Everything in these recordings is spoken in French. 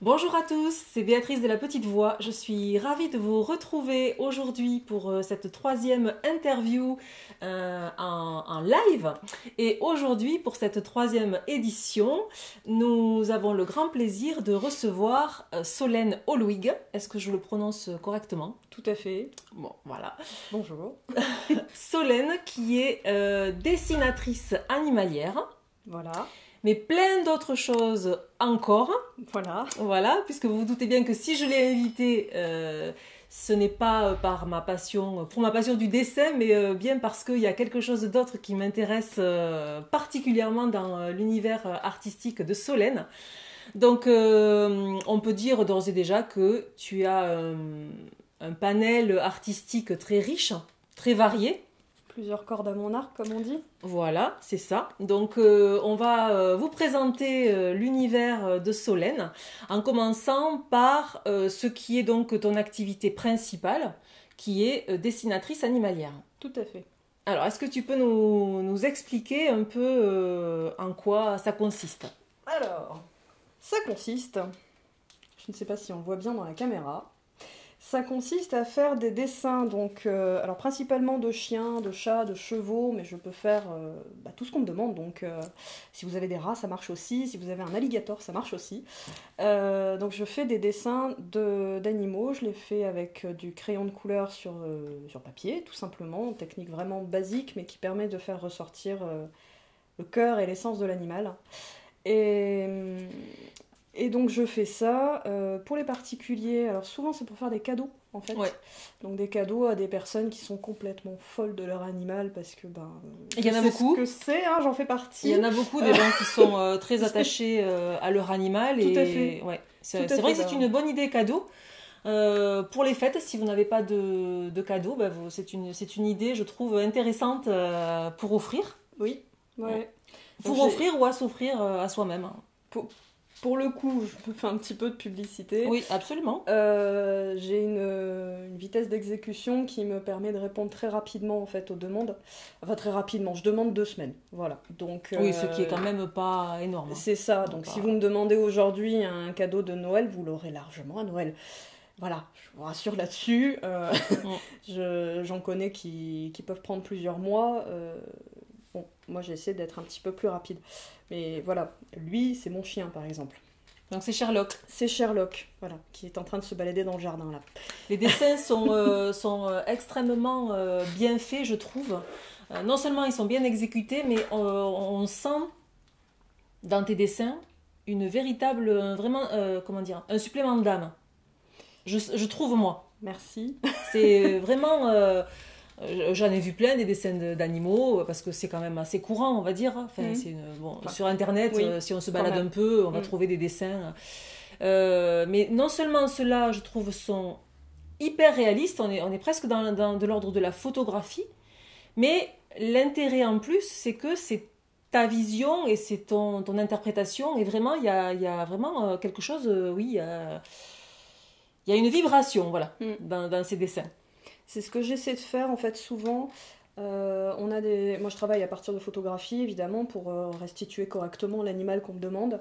Bonjour à tous, c'est Béatrice de la Petite Voix. Je suis ravie de vous retrouver aujourd'hui pour cette troisième interview en live. Et aujourd'hui, pour cette troisième édition, nous avons le grand plaisir de recevoir Solène Holwig. Est-ce que je le prononce correctement? Tout à fait. Bon, voilà. Bonjour. Solène qui est dessinatrice animalière. Voilà. Mais plein d'autres choses encore. Voilà. Voilà, puisque vous vous doutez bien que si je l'ai invitée, ce n'est pas par ma passion, pour ma passion du dessin, mais bien parce qu'il y a quelque chose d'autre qui m'intéresse particulièrement dans l'univers artistique de Solène. Donc, on peut dire d'ores et déjà que tu as un panel artistique très riche, très varié. Plusieurs cordes à mon arc, comme on dit. Voilà, c'est ça. Donc, on va vous présenter l'univers de Solène en commençant par ce qui est donc ton activité principale, qui est dessinatrice animalière. Tout à fait. Alors, est-ce que tu peux nous expliquer un peu en quoi ça consiste? Alors, ça consiste, je ne sais pas si on voit bien dans la caméra, ça consiste à faire des dessins, donc, alors principalement de chiens, de chats, de chevaux, mais je peux faire tout ce qu'on me demande, donc si vous avez des rats, ça marche aussi, si vous avez un alligator, ça marche aussi. Donc je fais des dessins d'animaux, je les fais avec du crayon de couleur sur papier, tout simplement, une technique vraiment basique, mais qui permet de faire ressortir le cœur et l'essence de l'animal. Et, et donc je fais ça pour les particuliers. Alors souvent c'est pour faire des cadeaux en fait. Ouais. Donc des cadeaux à des personnes qui sont complètement folles de leur animal parce que Il y en a beaucoup. Ce que c'est, hein, j'en fais partie. Il y en a beaucoup des gens qui sont très attachés à leur animal. Tout et à fait. Ouais, Tout à c'est vrai fait, que c'est une bonne idée cadeau. Pour les fêtes, si vous n'avez pas de cadeau, c'est une idée, je trouve, intéressante pour offrir. Oui, ouais. Pour Donc, offrir ou à s'offrir à soi-même. pour le coup, je me fais un petit peu de publicité. Oui, absolument. J'ai une vitesse d'exécution qui me permet de répondre très rapidement en fait aux demandes. Enfin très rapidement, je demande 2 semaines. Voilà. Donc, Oui, ce qui est quand même pas énorme. c'est ça. Donc si vous me demandez aujourd'hui un cadeau de Noël, vous l'aurez largement à Noël. Voilà, je vous rassure là-dessus. J'en connais qui peuvent prendre plusieurs mois. Bon, moi j'essaie d'être un petit peu plus rapide. Mais voilà, lui, c'est mon chien par exemple. Donc c'est Sherlock. C'est Sherlock, voilà, qui est en train de se balader dans le jardin là. Les dessins sont extrêmement bien faits, je trouve. Non seulement ils sont bien exécutés, mais on sent dans tes dessins une véritable, vraiment, comment dire, un supplément d'âme. Je trouve, moi. Merci. C'est vraiment... j'en ai vu plein des dessins d'animaux, parce que c'est quand même assez courant, on va dire. Enfin, sur Internet, oui, si on se balade un peu, on va trouver des dessins. Mais non seulement ceux-là, je trouve, sont hyper réalistes, on est presque dans de l'ordre de la photographie, mais l'intérêt en plus, c'est que c'est ta vision et c'est ton interprétation, et vraiment, il y a vraiment quelque chose, oui, il y a une vibration, voilà, dans ces dessins. C'est ce que j'essaie de faire en fait souvent. Moi je travaille à partir de photographies évidemment pour restituer correctement l'animal qu'on me demande.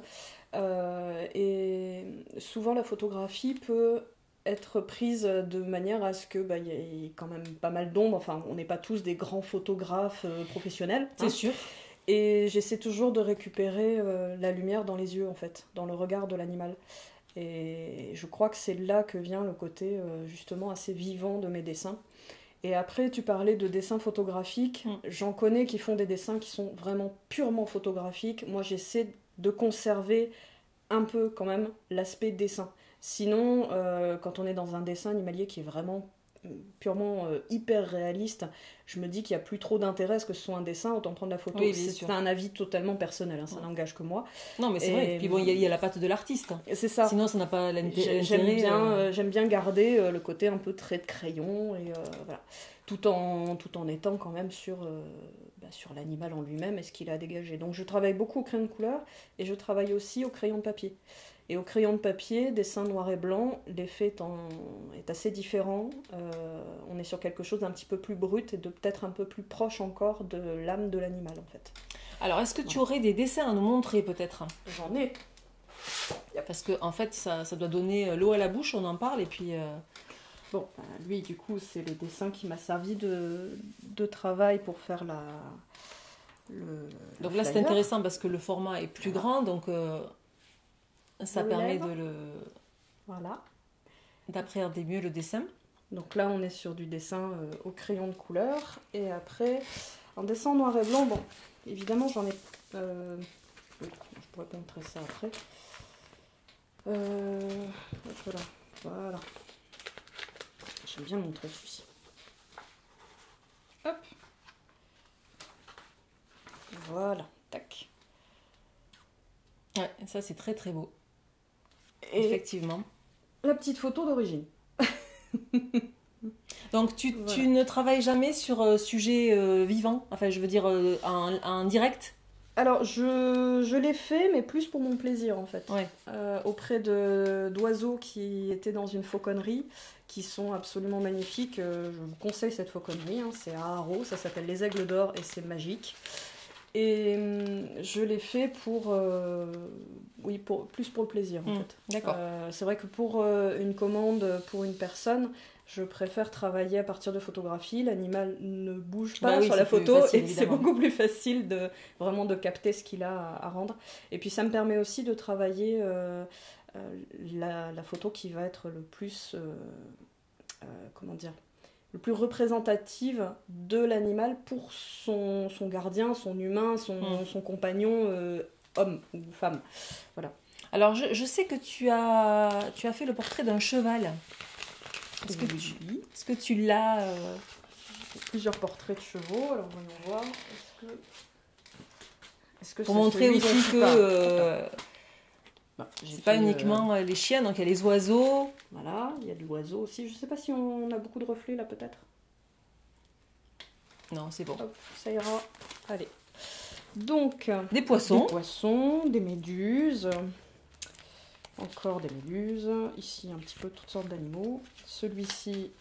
Et souvent la photographie peut être prise de manière à ce que y ait quand même pas mal d'ombre. Enfin, on n'est pas tous des grands photographes professionnels. C'est sûr. Et j'essaie toujours de récupérer la lumière dans les yeux en fait, dans le regard de l'animal. Et je crois que c'est là que vient le côté justement assez vivant de mes dessins. Et après, tu parlais de dessins photographiques. J'en connais qui font des dessins qui sont vraiment purement photographiques. Moi, j'essaie de conserver un peu quand même l'aspect dessin. Sinon, quand on est dans un dessin animalier qui est vraiment purement hyper réaliste, je me dis qu'il n'y a plus trop d'intérêt à ce que ce soit un dessin, autant prendre la photo. Oui, c'est un avis totalement personnel, hein, ça n'engage que moi. Non, mais c'est vrai. Et puis bon, il y a la patte de l'artiste. C'est ça. Sinon, ça n'a pas l'intérêt. J'aime bien garder le côté un peu trait de crayon, et voilà. Tout en étant quand même sur l'animal en lui-même et ce qu'il a dégagé. Donc je travaille beaucoup au crayon de couleur et je travaille aussi au crayon de papier. Et au crayon de papier, dessin noir et blanc, l'effet est assez différent. On est sur quelque chose d'un petit peu plus brut et de peut-être un peu plus proche encore de l'âme de l'animal en fait. Alors, est-ce que tu aurais des dessins à nous montrer peut-être? J'en ai. Il y a parce que en fait, ça doit donner l'eau à la bouche, on en parle, et puis... Bon, lui, du coup, c'est le dessin qui m'a servi de travail pour faire donc là, c'est flyer. intéressant parce que le format est plus grand, donc ça Le permet lèvre. de Voilà. d'appréhender mieux le dessin. Donc là, on est sur du dessin au crayon de couleur. Et après, en dessin en noir et blanc, bon, évidemment, j'en ai... oui, je pourrais pas montrer ça après. Hop là, voilà. J'aime bien montrer celui-ci. Hop. Voilà, tac. Ouais, ça c'est très très beau. Et Effectivement. la petite photo d'origine. Donc tu Voilà. ne travailles jamais sur sujet vivant, enfin je veux dire en direct. Alors, je l'ai fait, mais plus pour mon plaisir, en fait. Ouais. Auprès d'oiseaux qui étaient dans une fauconnerie, qui sont absolument magnifiques. Je vous conseille cette fauconnerie, hein, c'est à Haro, ça s'appelle les Aigles d'Or et c'est magique. Et je l'ai fait oui, plus pour le plaisir, en fait. D'accord. C'est vrai que pour une commande, pour une personne, je préfère travailler à partir de photographies. L'animal ne bouge pas Bah oui, sur la c'est plus photo facile, et c'est évidemment. beaucoup plus facile vraiment de capter ce qu'il a à rendre. Et puis ça me permet aussi de travailler la photo qui va être le plus, comment dire, le plus représentative de l'animal pour son gardien, son humain, son compagnon, homme ou femme. Voilà. Alors je sais que tu as fait le portrait d'un cheval. Est-ce que tu l'as Plusieurs portraits de chevaux, alors voyons voir. Est-ce que pour c'est montrer celui dont aussi tu que parles c'est pas uniquement les chiens, donc il y a les oiseaux. Voilà, il y a de l'oiseau aussi. Je sais pas si on a beaucoup de reflets là, peut-être. Non, c'est bon. Hop, ça ira. Allez. Donc, Des poissons. des poissons, des méduses. Encore des méduses. Ici, un petit peu toutes sortes d'animaux. Celui-ci,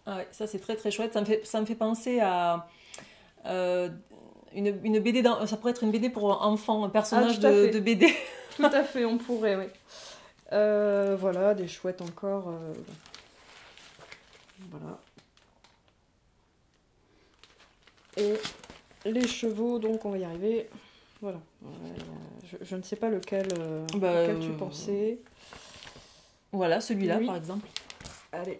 Ah ouais, ça c'est très très chouette. Ça me fait penser à une BD. Ça pourrait être une BD pour enfants, un personnage tout à fait. de BD. tout à fait, on pourrait, oui. Voilà, des chouettes encore. Voilà. Et les chevaux, donc on va y arriver. Voilà. Je ne sais pas lequel tu pensais. Voilà, celui-là Oui. par exemple. Allez.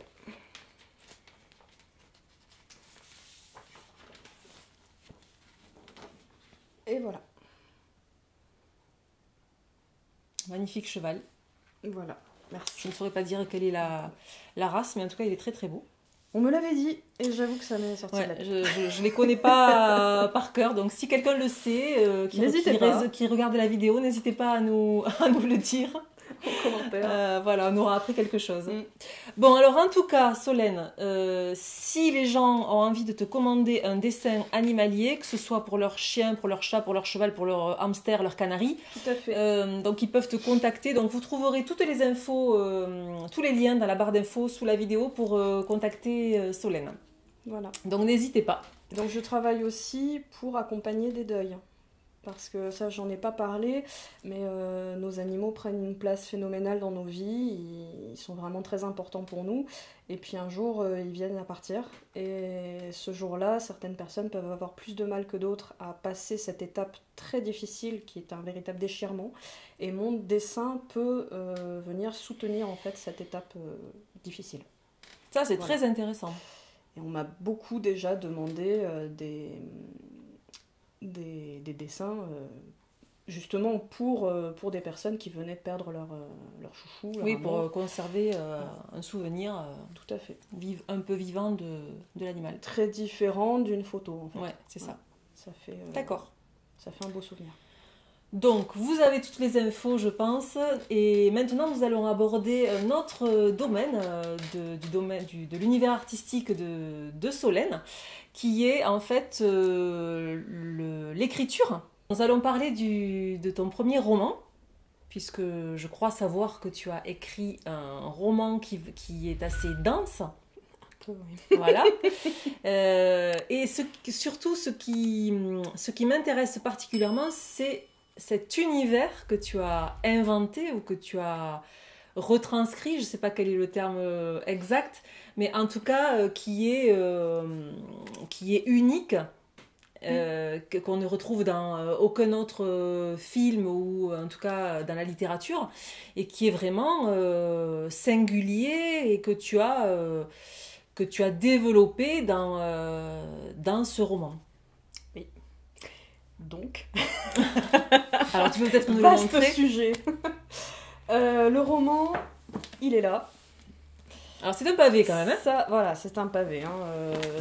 Et voilà. Magnifique cheval. Voilà. Merci. Je ne saurais pas dire quelle est la race, mais en tout cas il est très très beau. On me l'avait dit et j'avoue que ça m'est sorti de la Ouais, tête. je les connais pas par cœur, donc si quelqu'un le sait, qui regarde la vidéo, n'hésitez pas à nous le dire. En commentaire. Voilà, on aura appris quelque chose. Bon, alors en tout cas, Solène, si les gens ont envie de te commander un dessin animalier, que ce soit pour leur chien, pour leur chat, pour leur cheval, pour leur hamster, leur canari, Tout à fait. donc ils peuvent te contacter. Donc vous trouverez toutes les infos, tous les liens dans la barre d'infos sous la vidéo pour contacter Solène. Voilà. Donc n'hésitez pas. Donc je travaille aussi pour accompagner des deuils. Parce que ça, j'en ai pas parlé, mais nos animaux prennent une place phénoménale dans nos vies. Ils sont vraiment très importants pour nous. Et puis un jour, ils viennent à partir. Et ce jour-là, certaines personnes peuvent avoir plus de mal que d'autres à passer cette étape très difficile qui est un véritable déchirement. Et mon dessin peut venir soutenir en fait cette étape difficile. Ça, c'est Voilà. très intéressant. Et on m'a beaucoup déjà demandé des dessins justement pour des personnes qui venaient de perdre leur chouchou. Leur Oui, amour. pour conserver un souvenir Tout à fait. un peu vivant de l'animal. Très différent d'une photo en fait. Ouais, c'est ça. Ça fait, D'accord. ça fait un beau souvenir. Donc, vous avez toutes les infos, je pense. Et maintenant, nous allons aborder un autre domaine, de l'univers artistique de Solène, qui est en fait l'écriture. Nous allons parler de ton premier roman, puisque je crois savoir que tu as écrit un roman qui est assez dense. Oui. Voilà. Et surtout, ce qui m'intéresse particulièrement, c'est cet univers que tu as inventé ou que tu as retranscrit, je ne sais pas quel est le terme exact, mais en tout cas qui est unique, qu'on ne retrouve dans aucun autre film ou en tout cas dans la littérature, et qui est vraiment singulier et que tu as développé dans ce roman. Oui. Donc, alors tu peux peut-être nous le vaste montrer. sujet. Le roman, il est là. Alors c'est un pavé quand même, hein. Ça, voilà, c'est un pavé.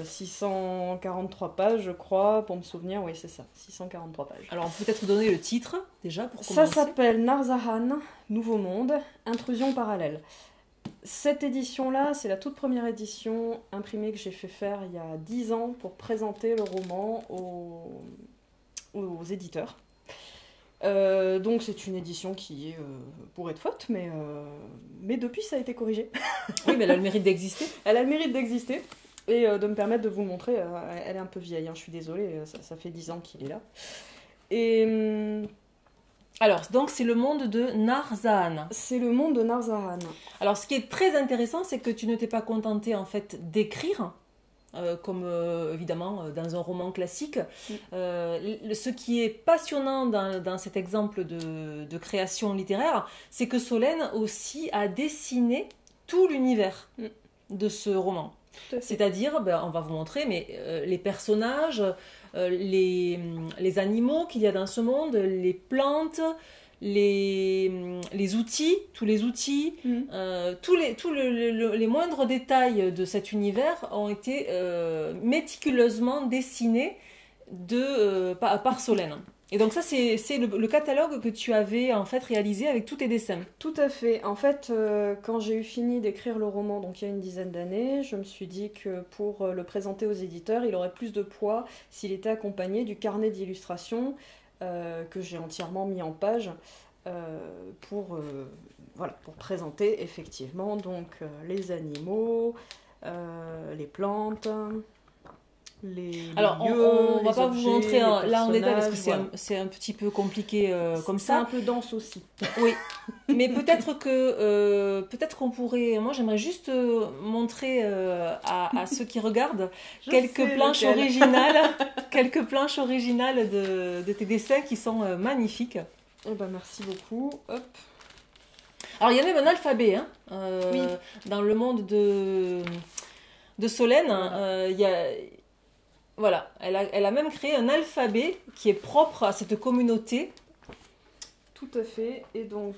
643 pages, je crois, pour me souvenir. Oui, c'est ça, 643 pages. Alors on peut peut-être donner le titre, déjà, pour Ça commencer. s'appelle Narzahan, Nouveau Monde, Intrusion parallèle. Cette édition-là, c'est la toute première édition imprimée que j'ai fait faire il y a 10 ans pour présenter le roman aux éditeurs. Donc c'est une édition qui pourrait être faute, mais depuis ça a été corrigé. Oui, mais elle a le mérite d'exister. Elle a le mérite d'exister et de me permettre de vous le montrer. Elle est un peu vieille, hein, je suis désolée, ça fait 10 ans qu'il est là. Et Alors, donc c'est le monde de Narzahan. c'est le monde de Narzahan. Alors ce qui est très intéressant, c'est que tu ne t'es pas contenté en fait d'écrire, comme évidemment dans un roman classique. Ce qui est passionnant dans cet exemple de création littéraire, c'est que Solène aussi a dessiné tout l'univers de ce roman. C'est-à-dire, on va vous montrer, mais les personnages, les animaux qu'il y a dans ce monde, les plantes, les outils, tous les outils, tous les moindres détails de cet univers ont été méticuleusement dessinés par Solène. Et donc ça, c'est le catalogue que tu avais en fait réalisé avec tous tes dessins. Tout à fait. En fait, quand j'ai eu fini d'écrire le roman, donc il y a une dizaine d'années, je me suis dit que pour le présenter aux éditeurs, il aurait plus de poids s'il était accompagné du carnet d'illustrations que j'ai entièrement mis en page pour présenter effectivement donc les animaux, les plantes. Alors, on va pas vous montrer là en détail parce que c'est un petit peu compliqué comme ça. C'est un peu dense aussi. Oui, mais peut-être qu'on pourrait. Moi, j'aimerais juste montrer à ceux qui regardent quelques planches originales de tes dessins qui sont magnifiques. Eh ben, merci beaucoup. Hop. Alors, il y a même un alphabet, hein, oui. dans le monde de Solène. Il y a. Voilà, elle a même créé un alphabet qui est propre à cette communauté. Tout à fait, et donc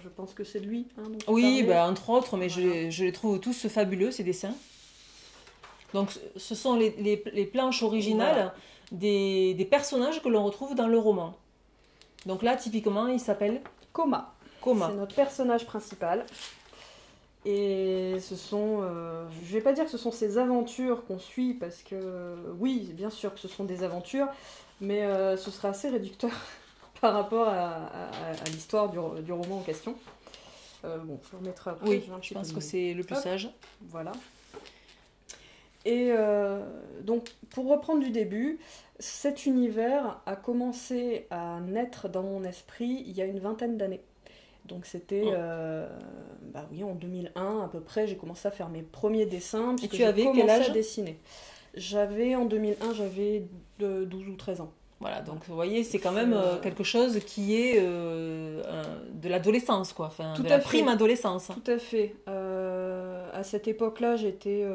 je pense que c'est lui. Hein, oui, entre autres, mais voilà. je les trouve tous fabuleux, ces dessins. Donc ce sont les planches originales voilà. des personnages que l'on retrouve dans le roman. Donc là, typiquement, il s'appelle Koma. C'est notre personnage principal. Et ce sont, je vais pas dire que ce sont ses aventures qu'on suit, parce que oui, bien sûr que ce sont des aventures, mais ce serait assez réducteur par rapport à l'histoire du roman en question. Bon, je remettrai après. Oui, je pense que c'est le plus sage. Voilà. Et donc, pour reprendre du début, cet univers a commencé à naître dans mon esprit il y a une vingtaine d'années. Donc c'était en 2001 à peu près, j'ai commencé à faire mes premiers dessins. Et tu avais quel âge ? À dessiner. En 2001, j'avais 12 ou 13 ans. Voilà, donc vous voyez, c'est quand même quelque chose qui est de l'adolescence, quoi. Enfin, de la prime adolescence. Tout à fait. À cette époque-là, j'étais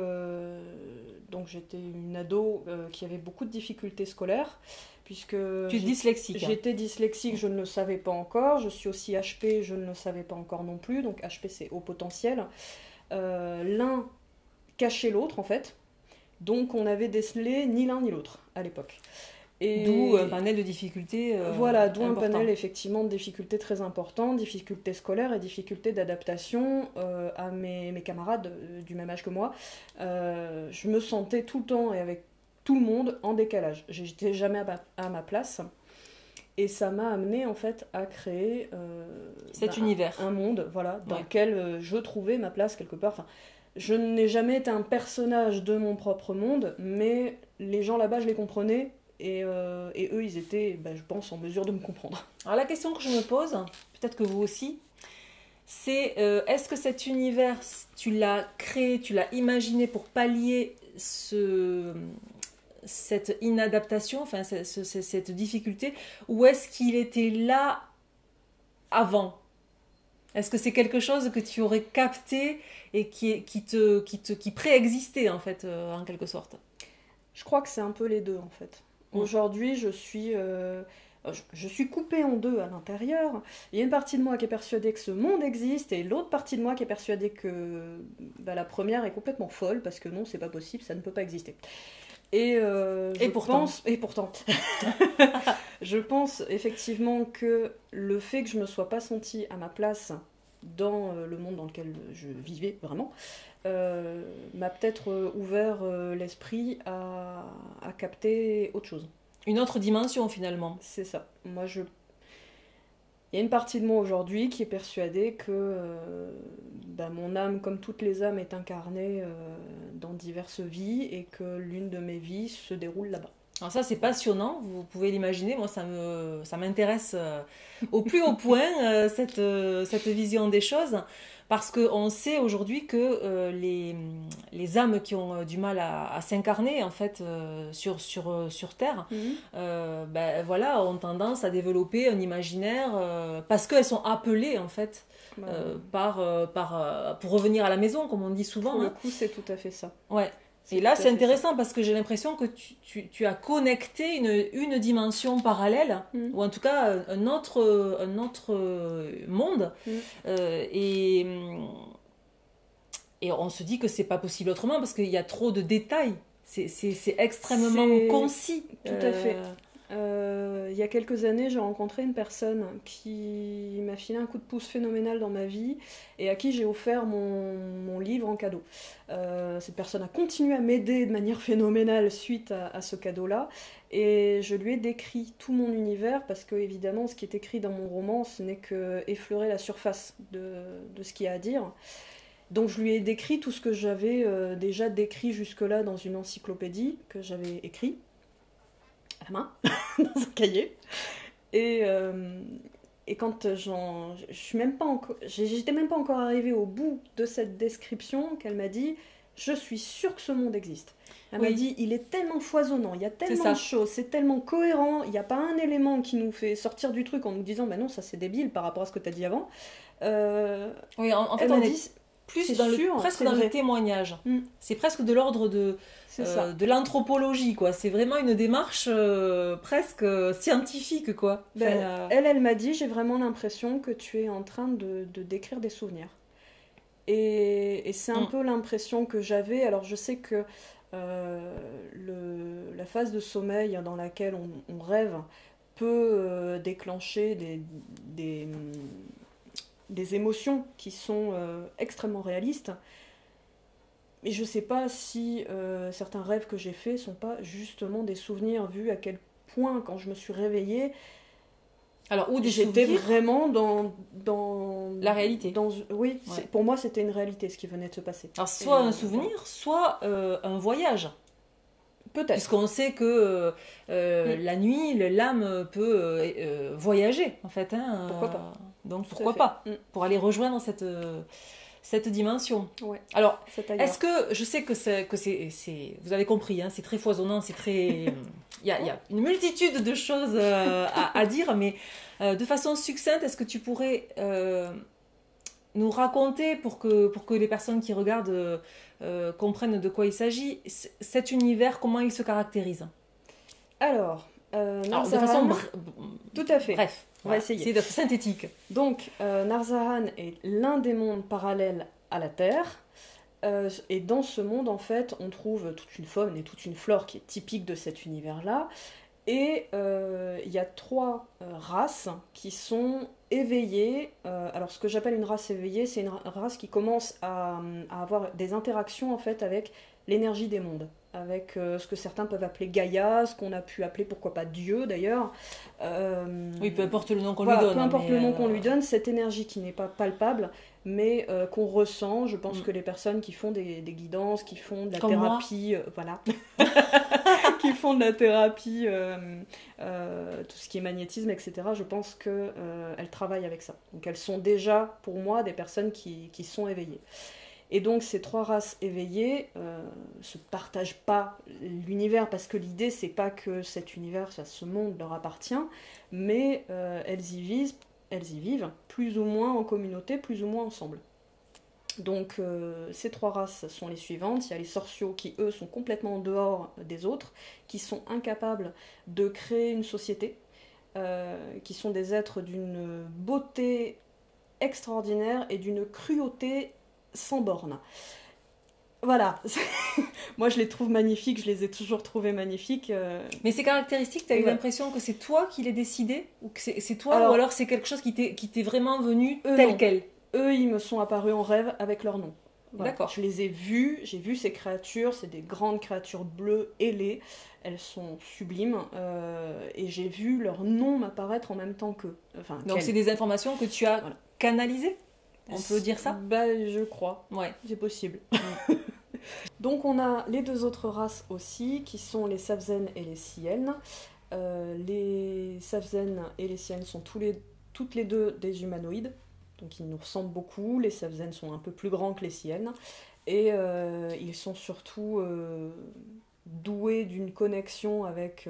une ado qui avait beaucoup de difficultés scolaires. Puisque tu es dyslexique. J'étais dyslexique, je ne le savais pas encore. Je suis aussi HP, je ne le savais pas encore non plus. Donc HP, c'est haut potentiel. L'un cachait l'autre, en fait. Donc on n'avait décelé ni l'un ni l'autre à l'époque. D'où un panel de difficultés voilà, d'où un panel effectivement de difficultés très importantes, difficultés scolaires et difficultés d'adaptation à mes camarades du même âge que moi. Je me sentais tout le temps et avec tout le monde en décalage. J'étais jamais à ma place. Et ça m'a amené en fait à créer cet univers. Un monde voilà, dans lequel je trouvais ma place quelque part. Enfin, je n'ai jamais été un personnage de mon propre monde, mais les gens là-bas, je les comprenais et eux, ils étaient, je pense, en mesure de me comprendre. Alors la question que je me pose, peut-être que vous aussi, c'est est-ce que cet univers, tu l'as créé, tu l'as imaginé pour pallier cette inadaptation, enfin cette difficulté, ou est-ce qu'il était là avant? Est-ce que c'est quelque chose que tu aurais capté et qui préexistait en fait, en quelque sorte? Je crois que c'est un peu les deux en fait. Aujourd'hui, je suis coupée en deux à l'intérieur. Il y a une partie de moi qui est persuadée que ce monde existe et l'autre partie de moi qui est persuadée que la première est complètement folle parce que non, c'est pas possible, ça ne peut pas exister. Et pourtant, je pense effectivement que le fait que je me sois pas sentie à ma place dans le monde dans lequel je vivais vraiment m'a peut-être ouvert l'esprit à capter autre chose. Une autre dimension finalement. C'est ça. Il y a une partie de moi aujourd'hui qui est persuadée que mon âme, comme toutes les âmes, est incarnée dans diverses vies et que l'une de mes vies se déroule là-bas. Alors ça c'est passionnant, vous pouvez l'imaginer, moi ça m'intéresse au plus haut point cette vision des choses, parce qu'on sait aujourd'hui que les âmes qui ont du mal à s'incarner en fait sur Terre, voilà, ont tendance à développer un imaginaire parce qu'elles sont appelées en fait pour revenir à la maison, comme on dit souvent. Pour le coup, c'est tout à fait ça. Ouais. Et là, c'est intéressant parce que j'ai l'impression que tu as connecté une dimension parallèle, ou en tout cas un autre monde. Et on se dit que c'est pas possible autrement parce qu'il y a trop de détails. C'est extrêmement concis. Tout à fait. Il y a quelques années, j'ai rencontré une personne qui m'a filé un coup de pouce phénoménal dans ma vie et à qui j'ai offert mon livre en cadeau. Cette personne a continué à m'aider de manière phénoménale suite à ce cadeau-là et je lui ai décrit tout mon univers parce que évidemment ce qui est écrit dans mon roman ce n'est que effleurer la surface de ce qu'il y a à dire. Donc je lui ai décrit tout ce que j'avais déjà décrit jusque-là dans une encyclopédie que j'avais écrite à la main, dans un cahier. Et quand j'étais même pas encore arrivée au bout de cette description qu'elle m'a dit « Je suis sûre que ce monde existe ». Elle m'a dit « Il est tellement foisonnant, il y a tellement de choses, c'est tellement cohérent, il n'y a pas un élément qui nous fait sortir du truc en nous disant « Ben non, ça c'est débile par rapport à ce que tu as dit avant ». Oui, en fait, on est plus presque dans le témoignage. C'est presque de l'ordre de l'anthropologie, quoi. C'est vraiment une démarche presque scientifique, quoi. Elle m'a dit, j'ai vraiment l'impression que tu es en train de décrire des souvenirs. Et c'est un peu l'impression que j'avais. Alors je sais que la phase de sommeil dans laquelle on rêve peut déclencher des émotions qui sont extrêmement réalistes. Mais je sais pas si certains rêves que j'ai faits sont pas justement des souvenirs, vu à quel point, quand je me suis réveillée, alors, ou j'étais vraiment dans la réalité. Oui, pour moi, c'était une réalité, ce qui venait de se passer. Alors, soit un souvenir, soit un voyage. Peut-être. Puisqu'on sait que la nuit, l'âme peut voyager, en fait. Hein, pourquoi pas. Donc, pourquoi pas, pour aller rejoindre cette dimension. Ouais, alors, est-ce que, je sais que c'est vous avez compris, hein, c'est très foisonnant, c'est très... Il y a une multitude de choses à dire, mais de façon succincte, est-ce que tu pourrais nous raconter, pour que les personnes qui regardent comprennent de quoi il s'agit, cet univers, comment il se caractérise? Alors, de façon tout à fait. Bref. On va essayer. C'est d'être synthétique. Donc, Narzahan est l'un des mondes parallèles à la Terre. Et dans ce monde, en fait, on trouve toute une faune et toute une flore qui est typique de cet univers-là. Et il y a 3 races qui sont éveillées. Alors, ce que j'appelle une race éveillée, c'est une race qui commence à avoir des interactions, en fait, avec l'énergie des mondes. avec ce que certains peuvent appeler Gaïa, ce qu'on a pu appeler, pourquoi pas Dieu d'ailleurs. Oui, peu importe le nom qu'on voilà, lui donne. peu importe le nom qu'on lui donne, cette énergie qui n'est pas palpable, mais qu'on ressent. Je pense que les personnes qui font des guidances, qui font de la Comme thérapie, voilà, qui font de la thérapie, tout ce qui est magnétisme, etc., je pense qu'elles travaillent avec ça. Donc elles sont déjà, pour moi, des personnes qui sont éveillées. Et donc ces 3 races éveillées se partagent pas l'univers, parce que l'idée c'est pas que cet univers, ce monde leur appartient, mais elles y vivent plus ou moins en communauté, plus ou moins ensemble. Donc ces 3 races sont les suivantes. Il y a les sorciaux qui eux sont complètement en dehors des autres, qui sont incapables de créer une société, qui sont des êtres d'une beauté extraordinaire et d'une cruauté sans borne. Voilà. Moi je les trouve magnifiques, je les ai toujours trouvés magnifiques. Mais ces caractéristiques, tu as eu l'impression que c'est toi qui les décidais, ou que c'est toi, ou alors c'est quelque chose qui t'est vraiment venu tel quel? Eux, ils me sont apparus en rêve avec leur nom. Voilà. D'accord. Je les ai vus, j'ai vu ces créatures, c'est des grandes créatures bleues ailées, elles sont sublimes, et j'ai vu leur nom m'apparaître en même temps qu'eux. Enfin, donc c'est des informations que tu as canalisées? On peut dire ça? Bah, je crois. Ouais. C'est possible. Donc on a les 2 autres races aussi, qui sont les Savzen et les Siennes. Les Savzen et les Siennes sont toutes les 2 des humanoïdes, donc ils nous ressemblent beaucoup. Les Savzen sont un peu plus grands que les Siennes, et ils sont surtout doués d'une connexion avec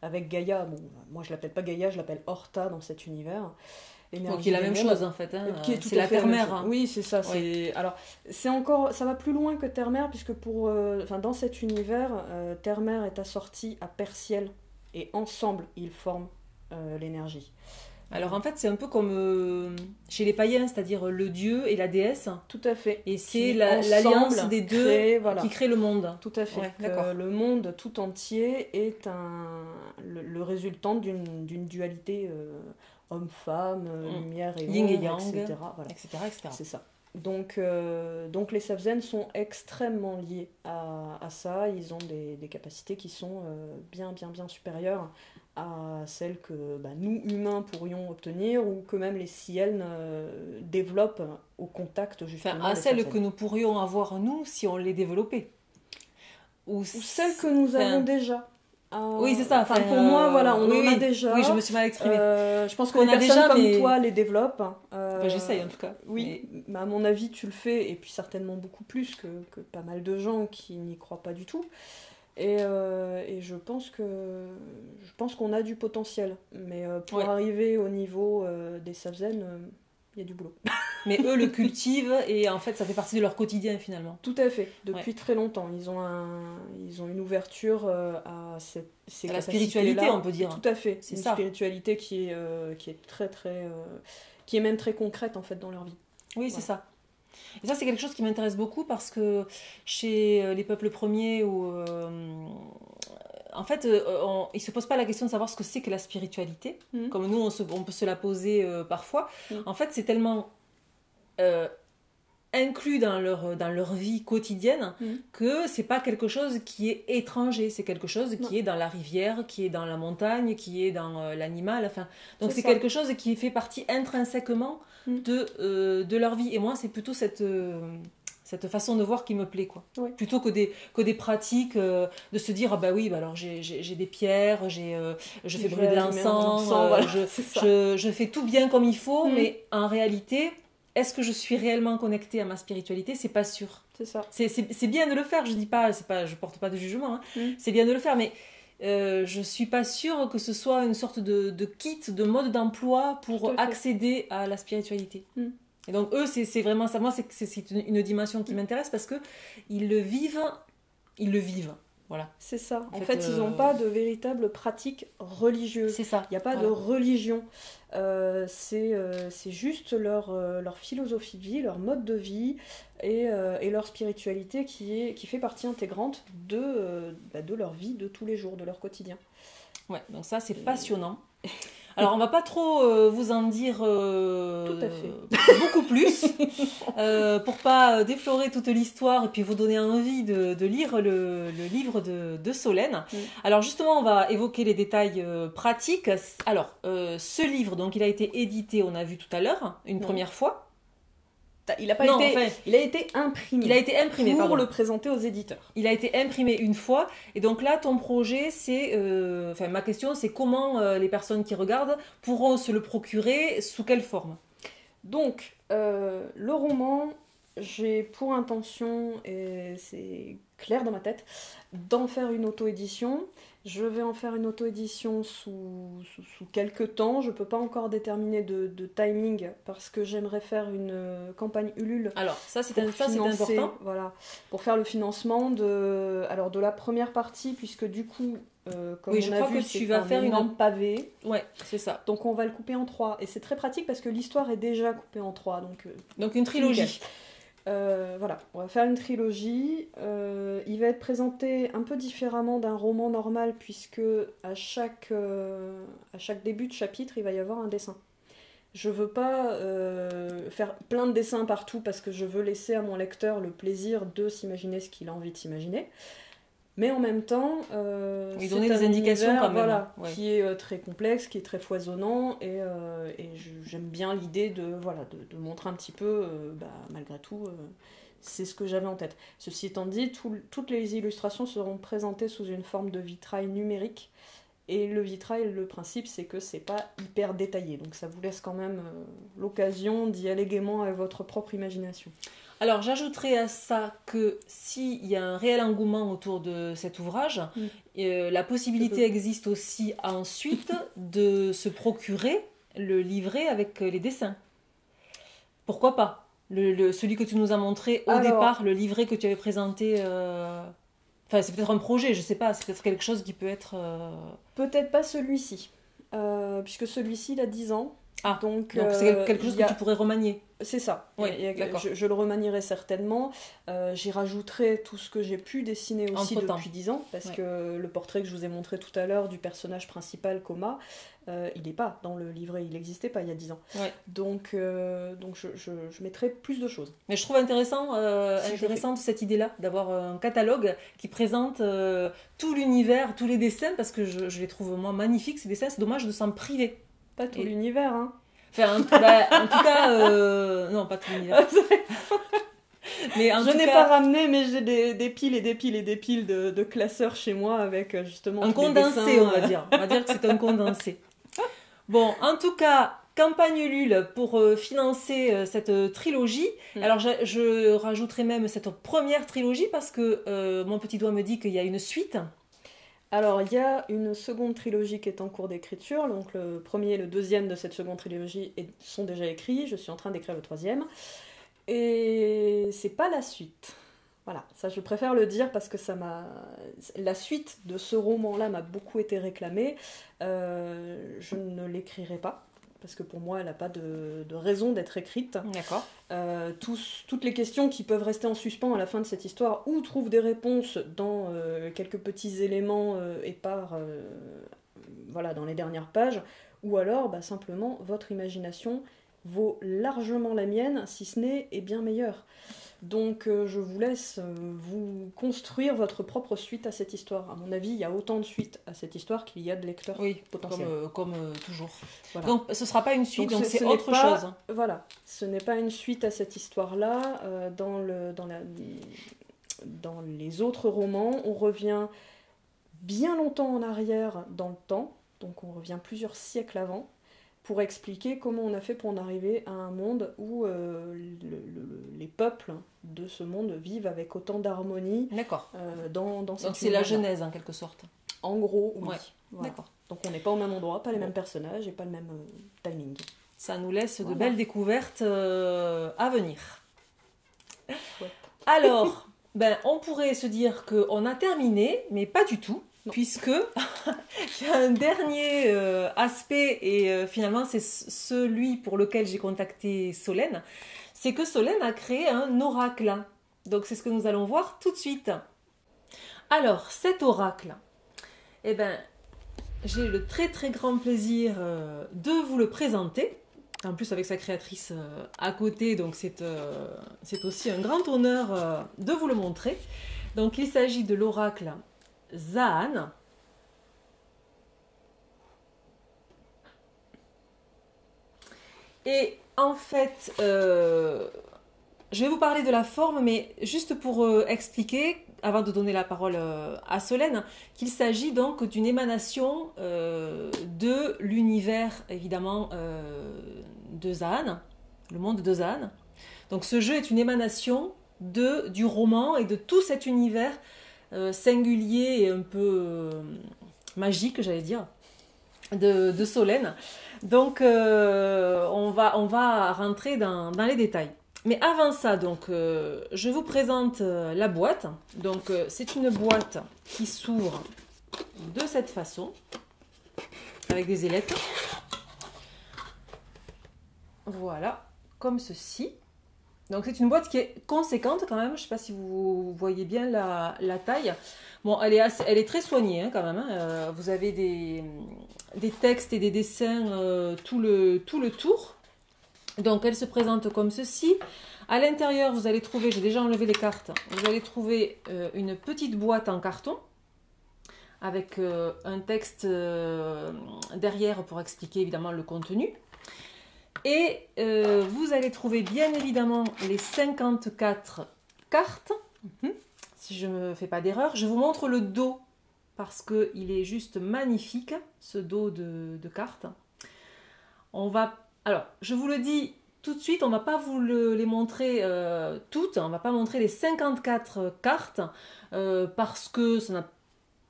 Gaïa. Bon, moi je l'appelle pas Gaïa, je l'appelle Horta dans cet univers. Donc, qui est la même chose en fait, hein. C'est la Terre-Mère. Hein. Oui, c'est ça. Oui. Alors, c'est encore, ça va plus loin que Terre-Mère, puisque dans cet univers, Terre-Mère est assortie à Père-Ciel, et ensemble, ils forment l'énergie. Alors en fait, c'est un peu comme chez les païens, c'est-à-dire le dieu et la déesse. Tout à fait. Et c'est l'alliance des deux qui crée le monde. Tout à fait. Ouais, le monde tout entier est le résultant d'une dualité homme-femme, lumière et yin ombre, et yang, etc. Voilà. etc. C'est ça. Donc les Savzen sont extrêmement liés à ça. Ils ont des capacités qui sont bien supérieures à celles que nous, humains, pourrions obtenir, ou que même les Siennes développent au contact, justement. À celles que nous pourrions avoir, nous, si on les développait. Ou celles que nous avons déjà. Oui, c'est ça. Pour moi, voilà, on en a déjà. Oui, je me suis mal exprimée. Je pense qu'on a déjà, comme toi les développe. J'essaye en tout cas. Oui, mais à mon avis, tu le fais, et puis certainement beaucoup plus que pas mal de gens qui n'y croient pas du tout. Et je pense qu'on a du potentiel. Mais pour arriver au niveau des Savzen, il y a du boulot. Mais eux le cultivent, et en fait ça fait partie de leur quotidien finalement. Tout à fait, depuis très longtemps. Ils ont une ouverture à la spiritualité, on peut dire. Tout à fait, c'est une ça. Spiritualité qui est très très... qui est même très concrète en fait dans leur vie. Oui, c'est ça. Et ça c'est quelque chose qui m'intéresse beaucoup, parce que chez les peuples premiers, en fait, ils ne se posent pas la question de savoir ce que c'est que la spiritualité, comme nous on peut se la poser parfois. En fait, c'est tellement inclus dans leur vie quotidienne que c'est pas quelque chose qui est étranger, c'est quelque chose qui est dans la rivière, qui est dans la montagne, qui est dans l'animal, enfin, donc c'est quelque chose qui fait partie intrinsèquement de leur vie. Et moi c'est plutôt cette façon de voir qui me plaît, quoi. Ouais. Plutôt que des pratiques de se dire alors j'ai des pierres, je fais brûler de l'encens, je fais tout bien comme il faut, mais en réalité, est-ce que je suis réellement connectée à ma spiritualité? C'est pas sûr. C'est ça. C'est bien de le faire, je porte pas de jugement, hein. C'est bien de le faire, mais je suis pas sûre que ce soit une sorte de kit, de mode d'emploi pour accéder à la spiritualité. Et donc eux, c'est vraiment ça. Moi, c'est une dimension qui m'intéresse, parce que ils le vivent. Voilà. C'est ça. En fait, ils n'ont pas de véritable pratique religieuse. C'est ça. Il n'y a pas de religion. C'est juste leur philosophie de vie, leur mode de vie et leur spiritualité qui fait partie intégrante de leur vie de tous les jours, de leur quotidien. Ouais, donc ça, c'est passionnant. Alors, on va pas trop vous en dire Tout à fait. beaucoup plus, pour pas déflorer toute l'histoire et puis vous donner envie de lire le livre de Solène. Alors, justement, on va évoquer les détails pratiques. Alors, ce livre, donc, il a été édité, on a vu tout à l'heure, une première fois. Il a été imprimé. Il a été imprimé, pour le présenter aux éditeurs. Il a été imprimé une fois. Et donc là, ton projet, c'est... ma question, c'est comment les personnes qui regardent pourront se le procurer, sous quelle forme? Donc, le roman, j'ai pour intention, et c'est clair dans ma tête, d'en faire une auto-édition. Je vais en faire une auto-édition sous quelques temps. Je ne peux pas encore déterminer de timing parce que j'aimerais faire une campagne Ulule. Alors, ça c'est important. Voilà, pour faire le financement de la première partie, puisque du coup, comme on a vu, tu vas faire une pavé. Ouais, c'est ça. Donc on va le couper en 3. Et c'est très pratique parce que l'histoire est déjà coupée en 3. Donc une trilogie. Voilà, on va faire une trilogie. Il va être présenté un peu différemment d'un roman normal puisque à chaque début de chapitre, il va y avoir un dessin. Je veux pas faire plein de dessins partout parce que je veux laisser à mon lecteur le plaisir de s'imaginer ce qu'il a envie de s'imaginer. Mais en même temps, oui, donner des indications quand même. Voilà, qui est très complexe, qui est très foisonnant, et j'aime bien l'idée de montrer un petit peu, malgré tout, c'est ce que j'avais en tête. Ceci étant dit, toutes les illustrations seront présentées sous une forme de vitrail numérique, et le vitrail, le principe, c'est que c'est pas hyper détaillé, donc ça vous laisse quand même l'occasion d'y aller gaiement avec votre propre imagination. Alors, j'ajouterais à ça que s'il y a un réel engouement autour de cet ouvrage, la possibilité existe aussi ensuite de se procurer le livret avec les dessins. Pourquoi pas? Celui que tu nous as montré au départ, le livret que tu avais présenté... Enfin, c'est peut-être un projet, je sais pas, c'est peut-être quelque chose qui peut être... Peut-être pas celui-ci, puisque celui-ci, il a 10 ans. Ah, donc c'est quelque chose que tu pourrais remanier. C'est ça, oui, d'accord. Je le remanierai certainement, j'y rajouterai tout ce que j'ai pu dessiner aussi depuis 10 ans, parce que le portrait que je vous ai montré tout à l'heure du personnage principal, Coma, il n'est pas dans le livret, il n'existait pas il y a 10 ans. Donc je mettrai plus de choses. Mais je trouve intéressante cette idée-là, d'avoir un catalogue qui présente tout l'univers, tous les dessins, parce que je les trouve moi magnifiques, ces dessins, c'est dommage de s'en priver. Pas tout l'univers, hein. Enfin, en tout cas, non, pas tout l'univers. Mais je n'ai pas ramené, mais j'ai des piles et des piles et des piles de classeurs chez moi avec justement un condensé, on va dire. On va dire que c'est un condensé. Bon, en tout cas, campagne Ulule pour financer cette trilogie. Alors, je rajouterai même cette première trilogie parce que mon petit doigt me dit qu'il y a une suite. Alors, il y a une seconde trilogie qui est en cours d'écriture, donc le premier et le deuxième de cette seconde trilogie sont déjà écrits, je suis en train d'écrire le troisième, et c'est pas la suite. Voilà, ça je préfère le dire parce que la suite de ce roman-là m'a beaucoup été réclamée, je ne l'écrirai pas. Parce que pour moi, elle n'a pas de raison d'être écrite. D'accord. Toutes les questions qui peuvent rester en suspens à la fin de cette histoire ou trouvent des réponses dans quelques petits éléments épars dans les dernières pages, ou alors simplement votre imagination vaut largement la mienne, si ce n'est et bien meilleure. Donc je vous laisse vous construire votre propre suite à cette histoire. À mon avis, il y a autant de suites à cette histoire qu'il y a de lecteurs potentiels. Comme toujours. Voilà. Donc ce ne sera pas une suite, donc c'est autre chose. Voilà, ce n'est pas une suite à cette histoire-là. Dans les autres romans, on revient bien longtemps en arrière dans le temps, donc on revient plusieurs siècles avant, pour expliquer comment on a fait pour en arriver à un monde où les peuples de ce monde vivent avec autant d'harmonie. D'accord. Dans donc c'est la Genèse en quelque sorte. En gros, oui. Ouais. Voilà. D'accord. Donc on n'est pas au même endroit, pas les mêmes personnages et pas le même timing. Ça nous laisse de belles découvertes à venir. Chouette. Alors, on pourrait se dire qu'on a terminé, mais pas du tout. Non. Puisque il y a un dernier aspect, et finalement c'est celui pour lequel j'ai contacté Solène, c'est que Solène a créé un oracle. Donc c'est ce que nous allons voir tout de suite. Alors, cet oracle, j'ai le très très grand plaisir de vous le présenter. En plus avec sa créatrice à côté, donc c'est aussi un grand honneur de vous le montrer. Donc il s'agit de l'oracle Zaan. Et en fait, je vais vous parler de la forme, mais juste pour expliquer, avant de donner la parole à Solène, qu'il s'agit donc d'une émanation de l'univers, évidemment, de Zaan, le monde de Zaan. Donc ce jeu est une émanation du roman et de tout cet univers singulier et un peu magique, j'allais dire, de Solène. Donc on va rentrer dans les détails. Mais avant ça, donc, je vous présente la boîte. Donc, c'est une boîte qui s'ouvre de cette façon, avec des ailettes. Voilà, comme ceci. Donc, c'est une boîte qui est conséquente quand même. Je ne sais pas si vous voyez bien la taille. Bon, elle est très soignée hein, quand même. Hein. Vous avez des textes et des dessins tout le tour. Donc, elle se présente comme ceci. À l'intérieur, vous allez trouver, j'ai déjà enlevé les cartes, vous allez trouver une petite boîte en carton avec un texte derrière pour expliquer évidemment le contenu. Et vous allez trouver bien évidemment les 54 cartes, si je ne me fais pas d'erreur. Je vous montre le dos parce qu'il est juste magnifique, ce dos de cartes. Alors, je vous le dis tout de suite, on ne va pas vous les montrer toutes, on ne va pas montrer les 54 cartes parce que ça n'a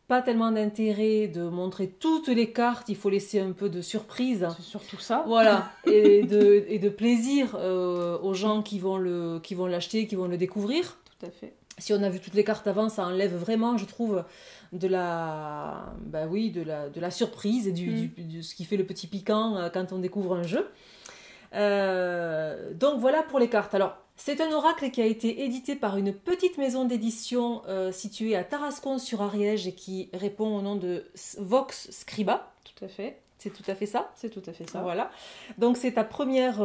pas tellement d'intérêt de montrer toutes les cartes, il faut laisser un peu de surprise. C'est surtout ça. Voilà, et de plaisir aux gens qui vont l'acheter, qui vont le découvrir. Tout à fait. Si on a vu toutes les cartes avant, ça enlève vraiment, je trouve, de la surprise et de ce qui fait le petit piquant quand on découvre un jeu. Donc voilà pour les cartes. Alors, c'est un oracle qui a été édité par une petite maison d'édition située à Tarascon-sur-Ariège et qui répond au nom de Vox Scriba. Tout à fait. C'est tout à fait ça? C'est tout à fait ça. Voilà. Donc c'est ta première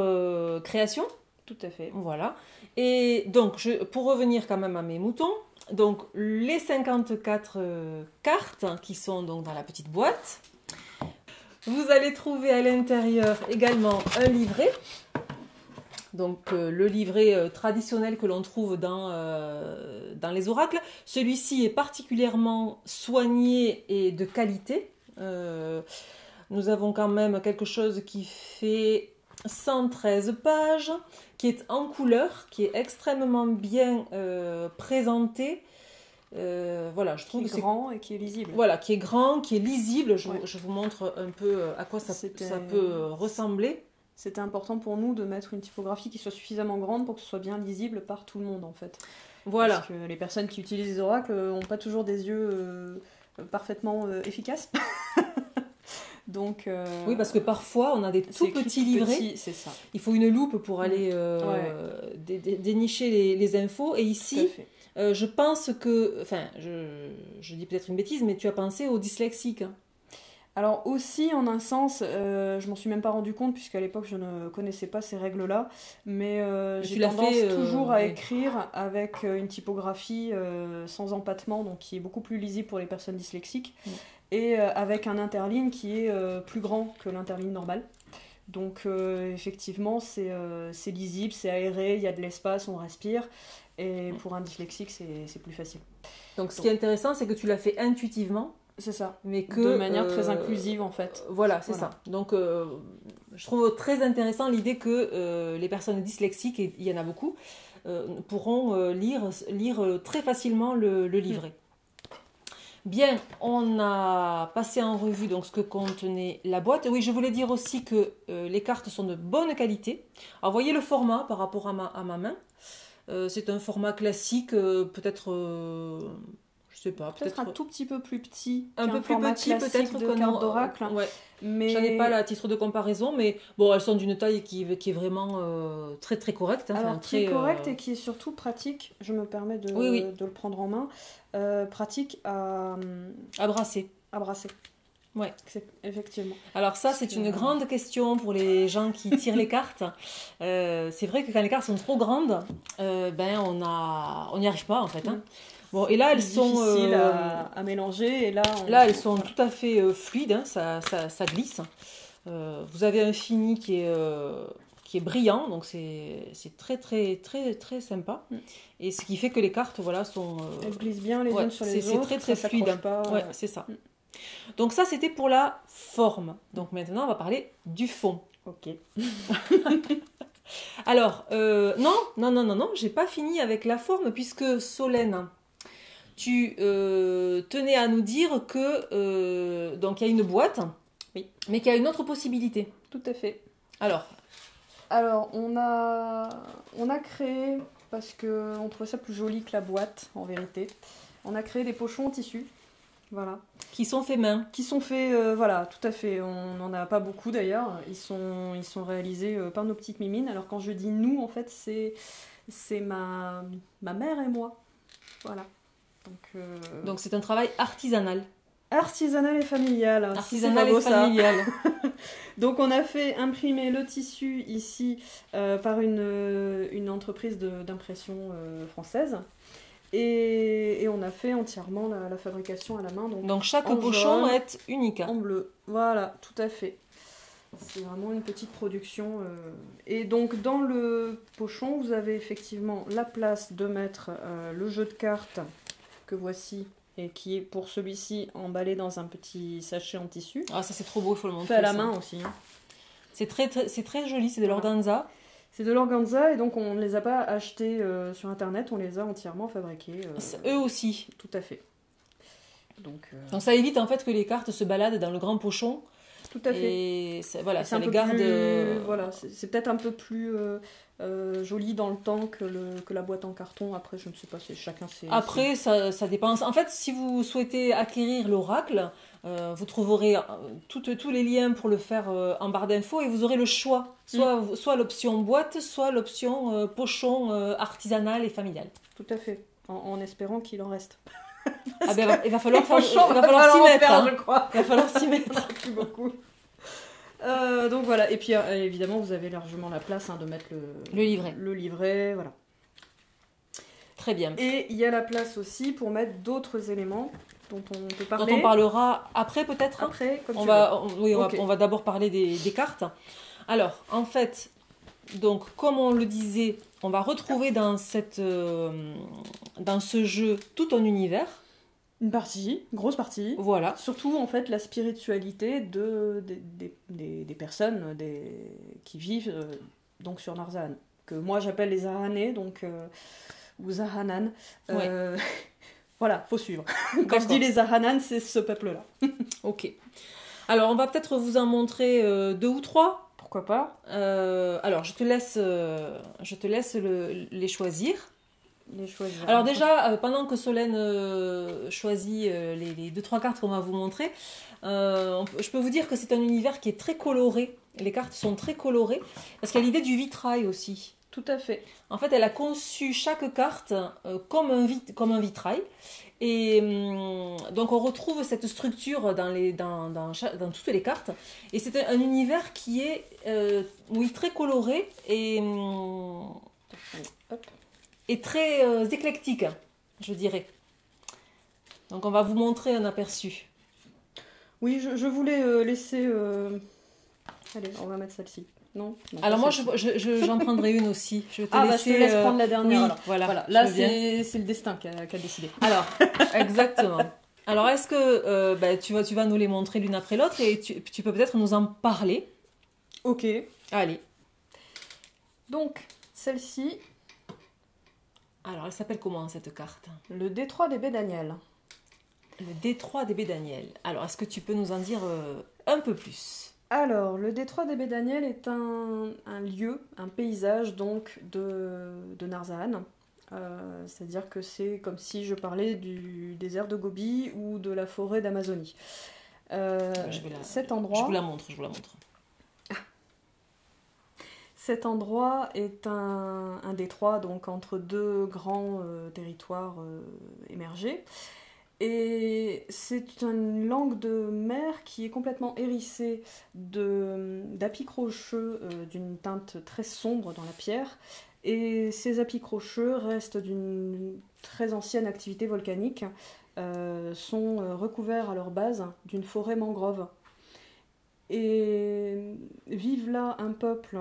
création. Tout à fait. Voilà. Et donc, pour revenir quand même à mes moutons, donc les 54 cartes qui sont donc dans la petite boîte. Vous allez trouver à l'intérieur également un livret. Donc le livret traditionnel que l'on trouve dans les oracles. Celui-ci est particulièrement soigné et de qualité. Nous avons quand même quelque chose qui fait 113 pages, qui est en couleur, qui est extrêmement bien présenté. Voilà, je trouve que c'est grand et qui est lisible. Voilà, qui est grand, qui est lisible. Je vous montre un peu à quoi ça peut ressembler. C'était important pour nous de mettre une typographie qui soit suffisamment grande pour que ce soit bien lisible par tout le monde en fait. Voilà. Parce que les personnes qui utilisent les oracles n'ont pas toujours des yeux parfaitement efficaces. Donc, oui, parce que parfois on a des tout petits livrets. C'est ça. Il faut une loupe pour aller dénicher les infos. Et ici, je pense que, enfin, je dis peut-être une bêtise, mais tu as pensé aux dyslexiques. Alors aussi, en un sens, je m'en suis même pas rendu compte puisqu'à l'époque je ne connaissais pas ces règles-là, mais j'ai tendance toujours à écrire avec une typographie sans empattement, donc qui est beaucoup plus lisible pour les personnes dyslexiques, et avec un interligne qui est plus grand que l'interligne normale. Donc effectivement, c'est lisible, c'est aéré, il y a de l'espace, on respire, et pour un dyslexique, c'est plus facile. Donc ce qui est intéressant, c'est que tu l'as fait intuitivement. C'est ça, mais que, de manière très inclusive en fait. Voilà, c'est ça. Donc je trouve très intéressant l'idée que les personnes dyslexiques, et il y en a beaucoup, pourront lire très facilement le livret. Bien, on a passé en revue donc ce que contenait la boîte. Oui, je voulais dire aussi que les cartes sont de bonne qualité. Alors voyez le format par rapport à ma main. C'est un format classique, peut-être... je sais pas, peut-être un tout petit peu plus petit, un peu plus petit peut-être de carte d'oracle. Ouais. Mais j'en ai pas là à titre de comparaison, mais bon, elles sont d'une taille qui est vraiment très très correcte. Hein, alors qui est correcte et qui est surtout pratique. Je me permets de le prendre en main. Pratique à brasser. À brasser. Ouais. Effectivement. Alors ça, c'est une grande question pour les gens qui tirent les cartes. C'est vrai que quand les cartes sont trop grandes, on n'y arrive pas en fait. Hein. Bon, et là, elles sont difficiles à mélanger. Et là, elles sont tout à fait fluides, hein, ça glisse. Vous avez un fini qui est brillant, donc c'est très très très très sympa. Et ce qui fait que les cartes, voilà, sont. Elles glissent bien les unes sur les autres. C'est très très fluide. Pas, ouais, c'est ça. Donc ça, c'était pour la forme. Donc maintenant, on va parler du fond. Ok. Alors, non, j'ai pas fini avec la forme, puisque Solène, tu tenais à nous dire que donc il y a une boîte, oui, mais qu'il y a une autre possibilité. Tout à fait. Alors, on a créé, parce qu'on trouvait ça plus joli que la boîte, en vérité, on a créé des pochons en tissu. Voilà. Qui sont faits main. Qui sont faits, voilà, tout à fait. On n'en a pas beaucoup d'ailleurs. Ils sont réalisés par nos petites mimines. Alors quand je dis nous, en fait, c'est ma mère et moi. Voilà. Donc c'est un travail artisanal. Artisanal et familial. Artisanal et familial. Donc on a fait imprimer le tissu ici par une entreprise d'impression française. Et on a fait entièrement la fabrication à la main. Donc chaque pochon est unique. En bleu, voilà, tout à fait. C'est vraiment une petite production. Et donc dans le pochon, vous avez effectivement la place de mettre le jeu de cartes que voici, et qui est pour celui-ci emballé dans un petit sachet en tissu. Ah, ça c'est trop beau, il faut le montrer. Fait à la main aussi. Hein. C'est très joli, c'est de l'organza. C'est de l'organza, et donc on ne les a pas achetés sur internet, on les a entièrement fabriqués. Eux aussi. Tout à fait. Donc ça évite en fait que les cartes se baladent dans le grand pochon. Tout à fait. Et voilà, ça les garde. Voilà, c'est peut-être un peu plus joli dans le temps que la boîte en carton. Après, je ne sais pas, chacun ses. Après, ça dépend. En fait, si vous souhaitez acquérir l'oracle, vous trouverez tous les liens pour le faire en barre d'infos, et vous aurez le choix. Soit l'option boîte, soit l'option pochon artisanal et familial. Tout à fait. En espérant qu'il en reste. Il va falloir s'y mettre. Hein. Je crois. Il va falloir s'y mettre. Merci beaucoup. Donc voilà. Et puis évidemment, vous avez largement la place de mettre le livret. Le livret, voilà. Très bien. Et il y a la place aussi pour mettre d'autres éléments dont on peut parler. Dont on parlera après peut-être. Après, comme on tu va, veux. On va d'abord parler des cartes. Alors, en fait, donc comme on le disait, on va retrouver dans ce jeu tout un univers. Une grosse partie. Voilà. Surtout, en fait, la spiritualité des personnes qui vivent donc sur Narzahan. Que moi, j'appelle les Zahanais, donc... ou Zahanan. Ouais. Voilà, faut suivre. Quand je dis les Zahanan, c'est ce peuple-là. Ok. Alors, on va peut-être vous en montrer 2 ou 3. Pourquoi pas. Alors, je te laisse les choisir. choisir. Alors déjà, pendant que Solène choisit les 2-3 cartes qu'on va vous montrer, je peux vous dire que c'est un univers qui est très coloré. Les cartes sont très colorées, parce qu'il y a l'idée du vitrail aussi. Tout à fait. En fait, elle a conçu chaque carte comme un vitrail. Et donc on retrouve cette structure dans toutes les cartes. Et c'est un univers qui est très coloré et très éclectique, je dirais. Donc on va vous montrer un aperçu. Oui, je voulais laisser... Allez, on va mettre celle-ci. Non, alors moi, j'en prendrai une aussi. Je vais te laisser... je te laisse prendre la dernière. Oui, alors. Voilà. Là, c'est le destin qui a décidé. Alors, exactement. Alors, est-ce que tu vas nous les montrer l'une après l'autre, et tu peux peut-être nous en parler. Ok. Allez. Donc, celle-ci... Alors, elle s'appelle comment, cette carte? Le détroit des baies Daniel. Le détroit des baies Daniel. Alors, est-ce que tu peux nous en dire un peu plus? Alors, le détroit des baies Daniel est un lieu, un paysage donc de Narzahan. C'est-à-dire que c'est comme si je parlais du désert de Gobi ou de la forêt d'Amazonie. Cet endroit... Je vous la montre. Cet endroit est un détroit donc entre 2 grands territoires émergés. Et c'est une langue de mer qui est complètement hérissée d'apics rocheux d'une teinte très sombre dans la pierre. Et ces apics rocheux restent d'une très ancienne activité volcanique, sont recouverts à leur base d'une forêt mangrove. Et vive là un peuple,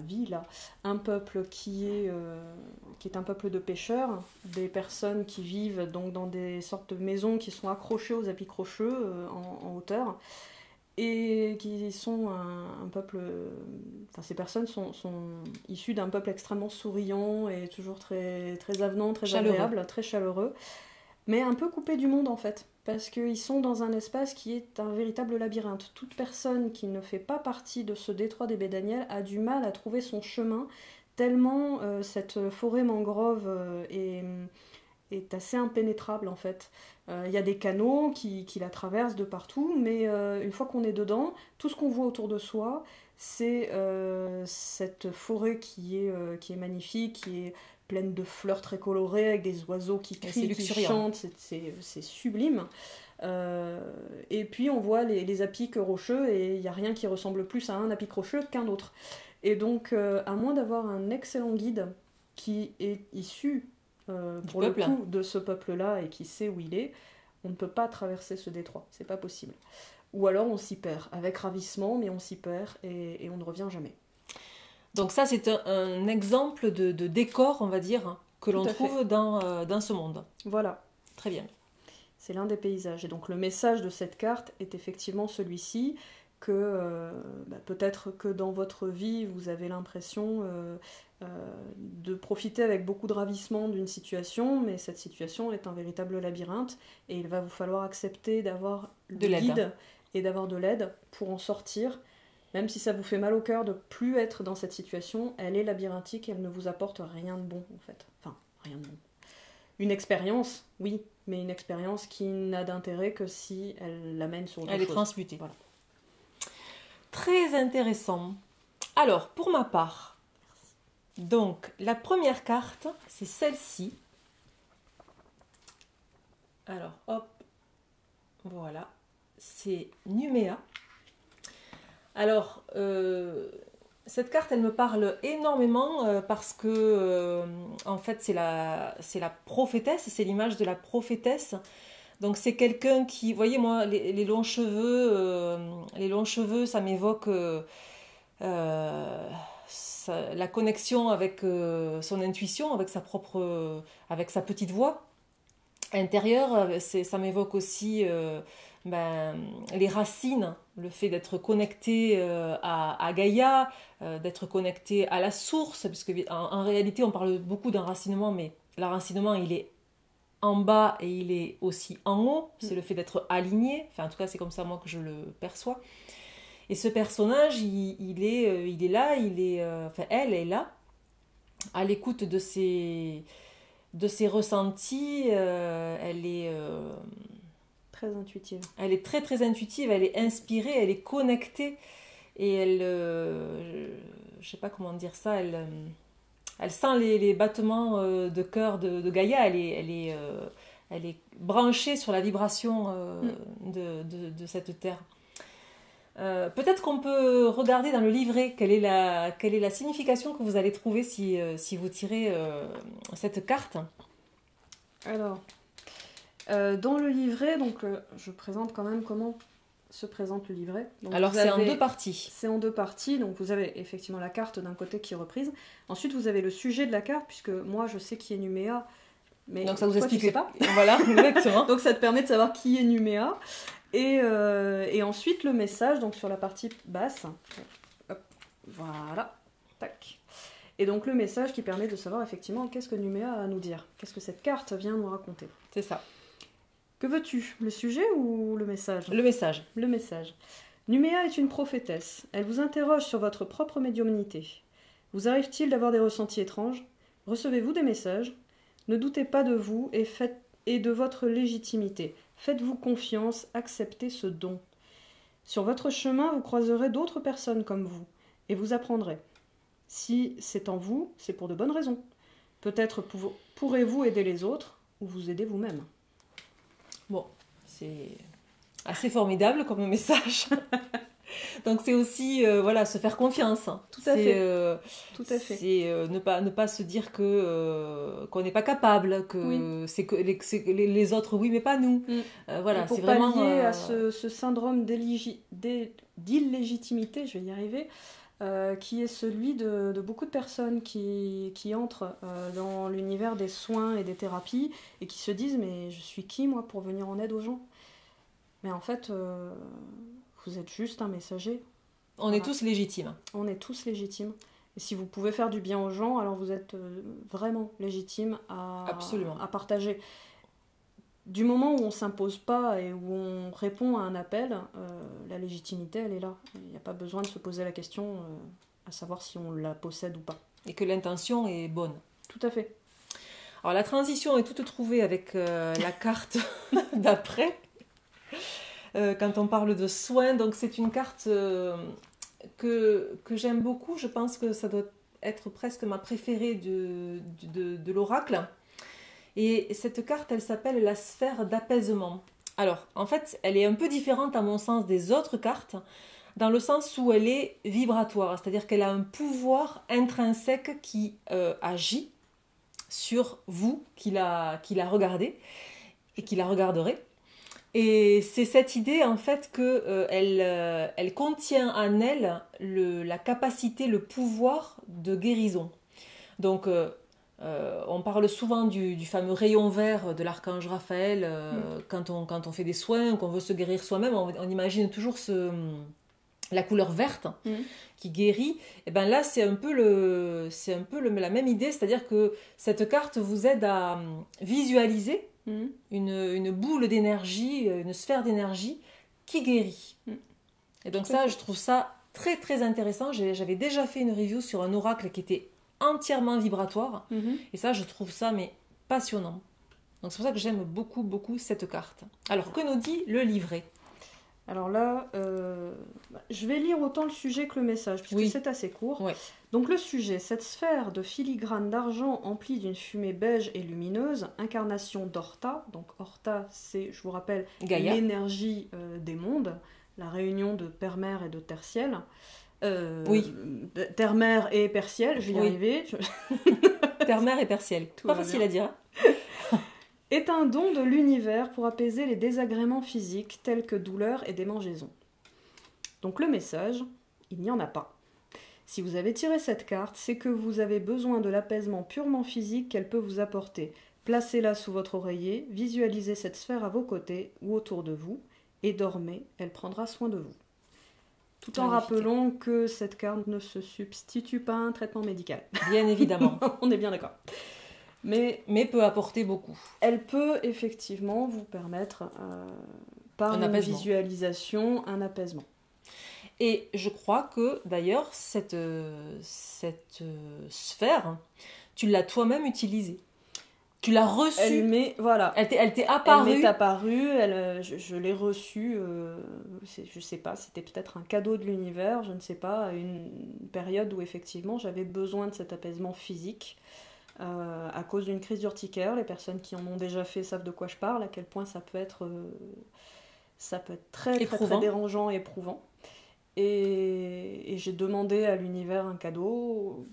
vit là un peuple qui est un peuple de pêcheurs, des personnes qui vivent donc dans des sortes de maisons qui sont accrochées aux apics rocheux en hauteur, et qui sont un peuple. Ces personnes sont issues d'un peuple extrêmement souriant et toujours très, très avenant, très agréable, très chaleureux, mais un peu coupé du monde en fait. Parce qu'ils sont dans un espace qui est un véritable labyrinthe. Toute personne qui ne fait pas partie de ce détroit des Baies d'Aniel a du mal à trouver son chemin, tellement cette forêt mangrove est assez impénétrable en fait. Il y a des canaux qui la traversent de partout, mais une fois qu'on est dedans, tout ce qu'on voit autour de soi, c'est cette forêt qui est magnifique, qui est pleine de fleurs très colorées, avec des oiseaux qui crient, qui chantent, c'est sublime. Et puis on voit les apics rocheux, et il n'y a rien qui ressemble plus à un apic rocheux qu'un autre. Et donc, à moins d'avoir un excellent guide qui est issu, pour le coup, de ce peuple-là et qui sait où il est, on ne peut pas traverser ce détroit, c'est pas possible. Ou alors on s'y perd, avec ravissement, mais on s'y perd et on ne revient jamais. Donc ça, c'est un exemple de décor, on va dire, que l'on trouve dans ce monde. Voilà. Très bien. C'est l'un des paysages. Et donc le message de cette carte est effectivement celui-ci, que peut-être que dans votre vie, vous avez l'impression de profiter avec beaucoup de ravissement d'une situation, mais cette situation est un véritable labyrinthe, et il va vous falloir accepter d'avoir le guide et d'avoir de l'aide pour en sortir. Même si ça vous fait mal au cœur de plus être dans cette situation, elle est labyrinthique et elle ne vous apporte rien de bon, en fait. Enfin, rien de bon. Une expérience, oui, mais une expérience qui n'a d'intérêt que si elle l'amène sur autre chose. Elle est transmutée. Voilà. Très intéressant. Alors, pour ma part, donc, la première carte, c'est celle-ci. Alors, hop, voilà. C'est Numéa. Alors, cette carte, elle me parle énormément parce que, en fait, c'est la prophétesse, c'est l'image de la prophétesse. Donc, c'est quelqu'un qui, vous voyez, moi, les longs cheveux, ça m'évoque la connexion avec son intuition, avec sa petite voix intérieure. Ça m'évoque aussi les racines, le fait d'être connecté à Gaïa, d'être connecté à la source, parce qu'en réalité on parle beaucoup d'enracinement, mais l'enracinement il est en bas et il est aussi en haut, c'est le fait d'être aligné, enfin en tout cas c'est comme ça moi que je le perçois. Et ce personnage il est là, elle est là, à l'écoute de ses ressentis, elle est... très intuitive. Elle est très très intuitive, elle est inspirée, elle est connectée et elle, je sais pas comment dire ça, elle sent les battements de cœur de Gaïa, elle est branchée sur la vibration de cette terre. Peut-être qu'on peut regarder dans le livret quelle est la signification que vous allez trouver si vous tirez cette carte. Alors, dans le livret, donc je présente quand même comment se présente le livret. Donc, alors c'est en deux parties. C'est en deux parties, donc vous avez effectivement la carte d'un côté qui est reprise. Ensuite vous avez le sujet de la carte, puisque moi je sais qui est Numéa, mais donc ça vous explique, tu sais pas. Voilà, exactement. Donc ça te permet de savoir qui est Numéa. Et ensuite le message, donc sur la partie basse. Hop, voilà, tac. Et donc le message qui permet de savoir effectivement qu'est-ce que Numéa a à nous dire. Qu'est-ce que cette carte vient nous raconter. C'est ça. Que veux-tu, le sujet ou le message ? Le message. Le message. Numéa est une prophétesse. Elle vous interroge sur votre propre médiumnité. Vous arrive-t-il d'avoir des ressentis étranges ? Recevez-vous des messages ? Ne doutez pas de vous et de votre légitimité. Faites-vous confiance, acceptez ce don. Sur votre chemin, vous croiserez d'autres personnes comme vous, et vous apprendrez. Si c'est en vous, c'est pour de bonnes raisons. Peut-être pourrez-vous aider les autres, ou vous aider vous-même. Bon, c'est assez formidable comme message. Donc c'est aussi voilà, se faire confiance. Tout à fait. Tout à fait. C'est ne pas se dire que qu'on n'est pas capable, que c'est que les autres oui mais pas nous. Voilà, pour c'est vraiment pallier à ce syndrome d'illégitimité, je vais y arriver, qui est celui de beaucoup de personnes qui entrent dans l'univers des soins et des thérapies et qui se disent mais je suis qui moi pour venir en aide aux gens? Mais en fait, vous êtes juste un messager. On est tous légitimes. On est tous légitimes. Et si vous pouvez faire du bien aux gens, alors vous êtes vraiment légitime à partager. Du moment où on ne s'impose pas et où on répond à un appel, la légitimité, elle est là. Il n'y a pas besoin de se poser la question à savoir si on la possède ou pas. Et que l'intention est bonne. Tout à fait. Alors la transition est toute trouvée avec la carte d'après. Quand on parle de soins, donc c'est une carte que j'aime beaucoup. Je pense que ça doit être presque ma préférée de l'oracle. Et cette carte, elle s'appelle la sphère d'apaisement. Alors, en fait, elle est un peu différente à mon sens des autres cartes, dans le sens où elle est vibratoire, c'est-à-dire qu'elle a un pouvoir intrinsèque qui agit sur vous, qui la regardez et qui la regarderez. Et c'est cette idée en fait que elle contient en elle la capacité, le pouvoir de guérison. Donc on parle souvent du fameux rayon vert de l'archange Raphaël quand on fait des soins, qu'on veut se guérir soi-même, on imagine toujours la couleur verte qui guérit. Et ben là c'est un peu la même idée, c'est-à-dire que cette carte vous aide à visualiser une boule d'énergie, une sphère d'énergie qui guérit. Et donc ça, je trouve ça très très intéressant. J'avais déjà fait une review sur un oracle qui était entièrement vibratoire. Et ça, je trouve ça mais passionnant. Donc c'est pour ça que j'aime beaucoup beaucoup cette carte. Alors, que nous dit le livret ? Alors là, je vais lire autant le sujet que le message, puisque c'est assez court. Ouais. Donc le sujet, cette sphère de filigrane d'argent emplie d'une fumée beige et lumineuse, incarnation d'Horta. Donc Horta, c'est, je vous rappelle, Gaïa. L'énergie des mondes, la réunion de Père-Mère et de Terre-Ciel. Terre-Mère et Père-Ciel, je vais y arriver. Terre-Mère et Père-Ciel, pas facile à dire. Est un don de l'univers pour apaiser les désagréments physiques tels que douleur et démangeaisons. Donc le message, il n'y en a pas. Si vous avez tiré cette carte, c'est que vous avez besoin de l'apaisement purement physique qu'elle peut vous apporter. Placez-la sous votre oreiller, visualisez cette sphère à vos côtés ou autour de vous, et dormez, elle prendra soin de vous. Tout en rappelant que cette carte ne se substitue pas à un traitement médical. Bien évidemment. On est bien d'accord. Mais peut apporter beaucoup. Elle peut effectivement vous permettre, par une visualisation, un apaisement. Et je crois que, d'ailleurs, cette sphère, tu l'as toi-même utilisée. Tu l'as reçue. Voilà. Elle t'est apparue. Elle m'est apparue, je l'ai reçue, je sais pas, c'était peut-être un cadeau de l'univers, je ne sais pas, à une période où effectivement j'avais besoin de cet apaisement physique. À cause d'une crise d'urticaire, les personnes qui en ont déjà fait savent de quoi je parle, à quel point ça peut être très, très, très dérangeant et éprouvant. Et j'ai demandé à l'univers un cadeau,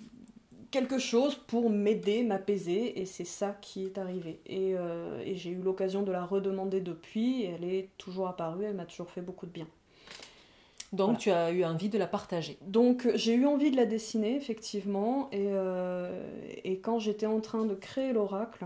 quelque chose pour m'aider, m'apaiser, et c'est ça qui est arrivé. Et j'ai eu l'occasion de la redemander depuis, et elle est toujours apparue, elle m'a toujours fait beaucoup de bien. Donc tu as eu envie de la partager. Donc j'ai eu envie de la dessiner, effectivement, et quand j'étais en train de créer l'oracle,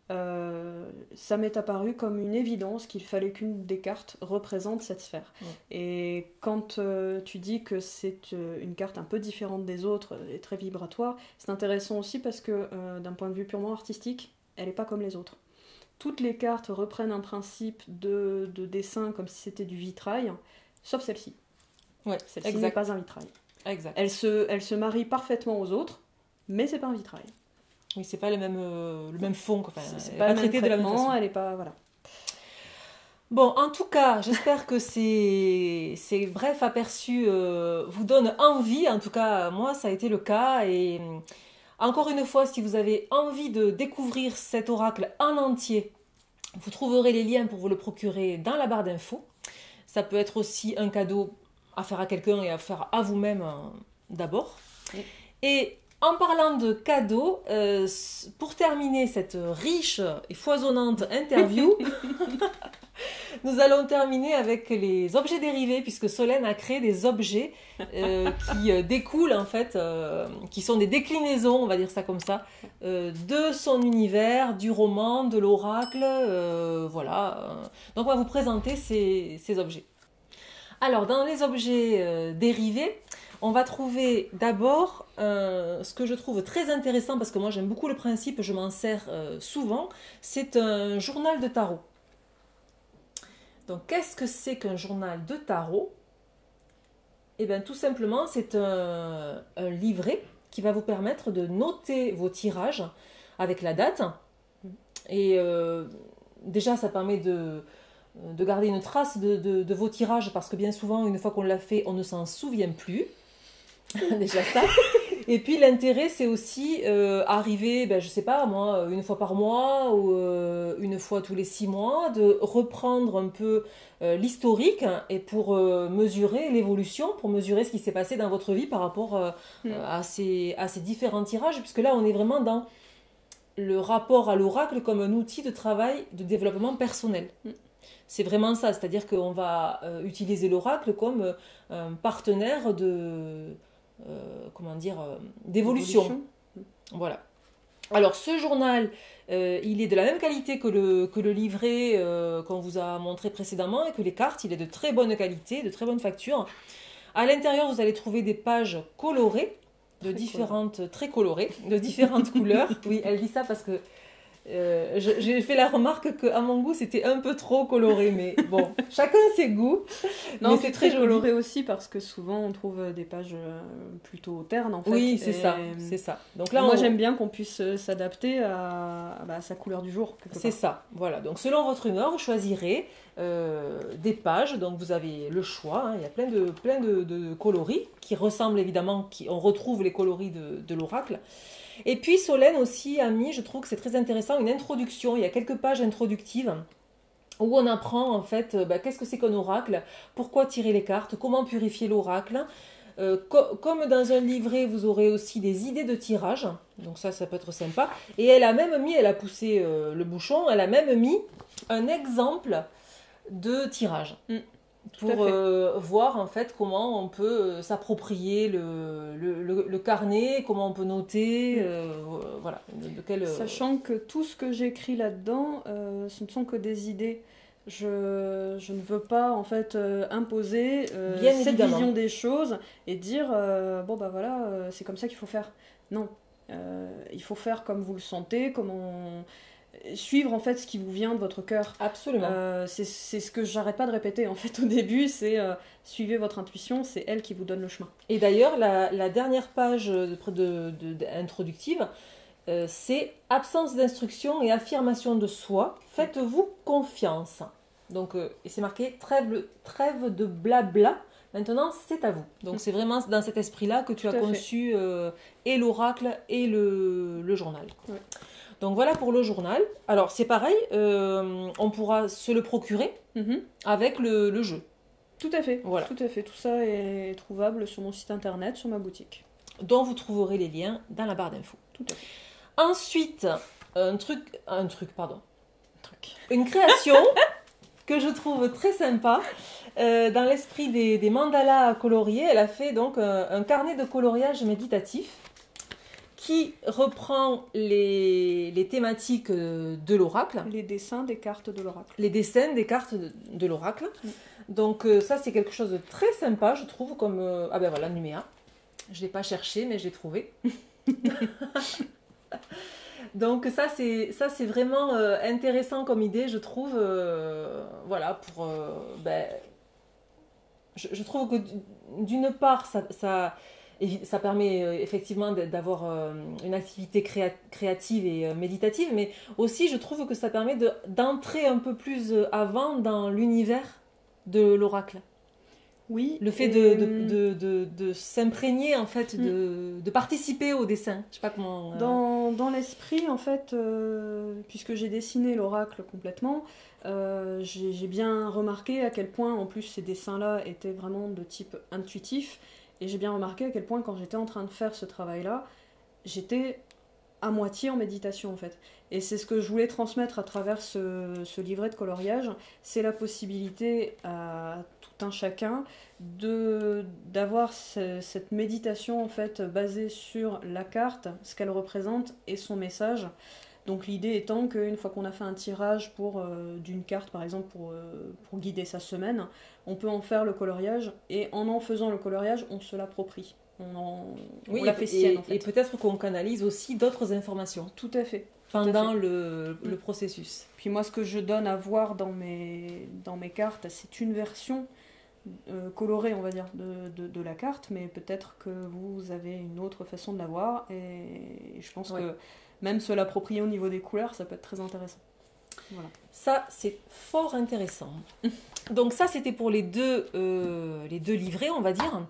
ça m'est apparu comme une évidence qu'il fallait qu'une des cartes représente cette sphère. Et quand tu dis que c'est une carte un peu différente des autres et très vibratoire, c'est intéressant aussi parce que d'un point de vue purement artistique, elle n'est pas comme les autres. Toutes les cartes reprennent un principe de dessin comme si c'était du vitrail, sauf celle-ci. Ouais, celle-ci n'est pas un vitrail. Exact. Elle se marie parfaitement aux autres, mais c'est pas un vitrail. Oui, c'est pas le même fond. Enfin, c'est pas traité de la même façon. Elle est pas, voilà. Bon, en tout cas, j'espère que ces brefs aperçus vous donnent envie. En tout cas, moi, ça a été le cas. Et encore une fois, si vous avez envie de découvrir cet oracle en entier, Vous trouverez les liens pour vous le procurer dans la barre d'infos. Ça peut être aussi un cadeau à faire à quelqu'un et à faire à vous-même d'abord. Oui. Et en parlant de cadeaux, pour terminer cette riche et foisonnante interview, nous allons terminer avec les objets dérivés, puisque Solène a créé des objets qui découlent en fait, qui sont des déclinaisons, on va dire ça comme ça, de son univers, du roman, de l'oracle, voilà. Donc on va vous présenter ces objets. Alors dans les objets dérivés, on va trouver d'abord ce que je trouve très intéressant, parce que moi j'aime beaucoup le principe, je m'en sers souvent, c'est un journal de tarot. Donc qu'est-ce que c'est qu'un journal de tarot? Eh bien tout simplement c'est un livret qui va vous permettre de noter vos tirages avec la date. Et déjà ça permet de garder une trace de vos tirages, parce que bien souvent une fois qu'on l'a fait on ne s'en souvient plus. Déjà ça. Et puis l'intérêt c'est aussi arriver, je sais pas moi, une fois par mois ou une fois tous les 6 mois, de reprendre un peu l'historique et pour mesurer l'évolution, pour mesurer ce qui s'est passé dans votre vie par rapport à ces différents tirages, puisque là on est vraiment dans le rapport à l'oracle comme un outil de travail de développement personnel. C'est vraiment ça, c'est-à-dire qu'on va utiliser l'oracle comme un partenaire d'évolution. Voilà. Alors ce journal, il est de la même qualité que le livret qu'on vous a montré précédemment, et que les cartes, il est de très bonne qualité, de très bonne facture. À l'intérieur, vous allez trouver des pages colorées, très colorées, de différentes couleurs. Oui, elle dit ça parce que j'ai fait la remarque qu'à mon goût c'était un peu trop coloré, mais bon, chacun ses goûts. Non, c'est très coloré aussi, parce que souvent on trouve des pages plutôt ternes en fait. Oui, c'est ça, c'est ça. Donc là, moi j'aime bien qu'on puisse s'adapter à sa couleur du jour. C'est ça, voilà. Donc selon votre humeur, vous choisirez des pages. Donc vous avez le choix, hein. Il y a plein de coloris qui ressemblent évidemment, on retrouve les coloris de l'oracle. Et puis Solène aussi a mis, je trouve que c'est très intéressant, une introduction. Il y a quelques pages introductives où on apprend en fait qu'est-ce que c'est qu'un oracle, pourquoi tirer les cartes, comment purifier l'oracle. Comme dans un livret, vous aurez aussi des idées de tirage, donc ça peut être sympa. Et elle a poussé le bouchon, elle a même mis un exemple de tirage. Pour voir en fait comment on peut s'approprier le carnet, comment on peut noter, voilà. Sachant que tout ce que j'écris là-dedans, ce ne sont que des idées. Je ne veux pas en fait imposer cette vision des choses et dire c'est comme ça qu'il faut faire. Non, il faut faire comme vous le sentez, suivre en fait ce qui vous vient de votre cœur. Absolument. C'est ce que j'arrête pas de répéter en fait au début, c'est suivez votre intuition, c'est elle qui vous donne le chemin. Et d'ailleurs la dernière page introductive, c'est absence d'instruction et affirmation de soi, faites-vous confiance. Donc et c'est marqué trêve de blabla, maintenant c'est à vous. Donc c'est vraiment dans cet esprit-là que tu as conçu et l'oracle et le journal. Ouais. Donc voilà pour le journal. Alors c'est pareil, on pourra se le procurer avec le jeu. Tout à fait, voilà. Tout à fait. Tout ça est trouvable sur mon site internet, sur ma boutique. Dont vous trouverez les liens dans la barre d'infos. Tout à fait. Ensuite, une création que je trouve très sympa. Dans l'esprit des mandalas coloriés, elle a fait donc un carnet de coloriage méditatif qui reprend les thématiques de l'oracle. Les dessins des cartes de l'oracle. Les dessins des cartes de l'oracle. Donc ça, c'est quelque chose de très sympa, je trouve, comme... voilà, Numéa. Je ne l'ai pas cherché, mais je l'ai trouvé. Donc ça, c'est vraiment intéressant comme idée, je trouve. Voilà, pour... je trouve que d'une part, ça permet effectivement d'avoir une activité créative et méditative, mais aussi je trouve que ça permet d'entrer un peu plus avant dans l'univers de l'oracle. Oui. Le fait de s'imprégner, en fait, de participer au dessin. Je sais pas comment... Dans l'esprit, en fait, puisque j'ai dessiné l'oracle complètement, j'ai bien remarqué à quel point, en plus, ces dessins-là étaient vraiment de type intuitif. Et j'ai bien remarqué à quel point, quand j'étais en train de faire ce travail-là, j'étais à moitié en méditation, en fait. Et c'est ce que je voulais transmettre à travers ce livret de coloriage. C'est la possibilité à tout un chacun d'avoir cette méditation, en fait, basée sur la carte, ce qu'elle représente et son message. Donc l'idée étant qu'une fois qu'on a fait un tirage d'une carte, par exemple, pour guider sa semaine, on peut en faire le coloriage, et en faisant le coloriage, on se l'approprie. On la fait sienne, en fait. Et peut-être qu'on canalise aussi d'autres informations. Tout à fait. Pendant le processus. Puis moi, ce que je donne à voir dans mes cartes, c'est une version colorée, on va dire, de la carte, mais peut-être que vous avez une autre façon de la voir, et je pense que même se l'approprier au niveau des couleurs, ça peut être très intéressant. Voilà. Ça, c'est fort intéressant. Donc ça, c'était pour les deux livrets, on va dire.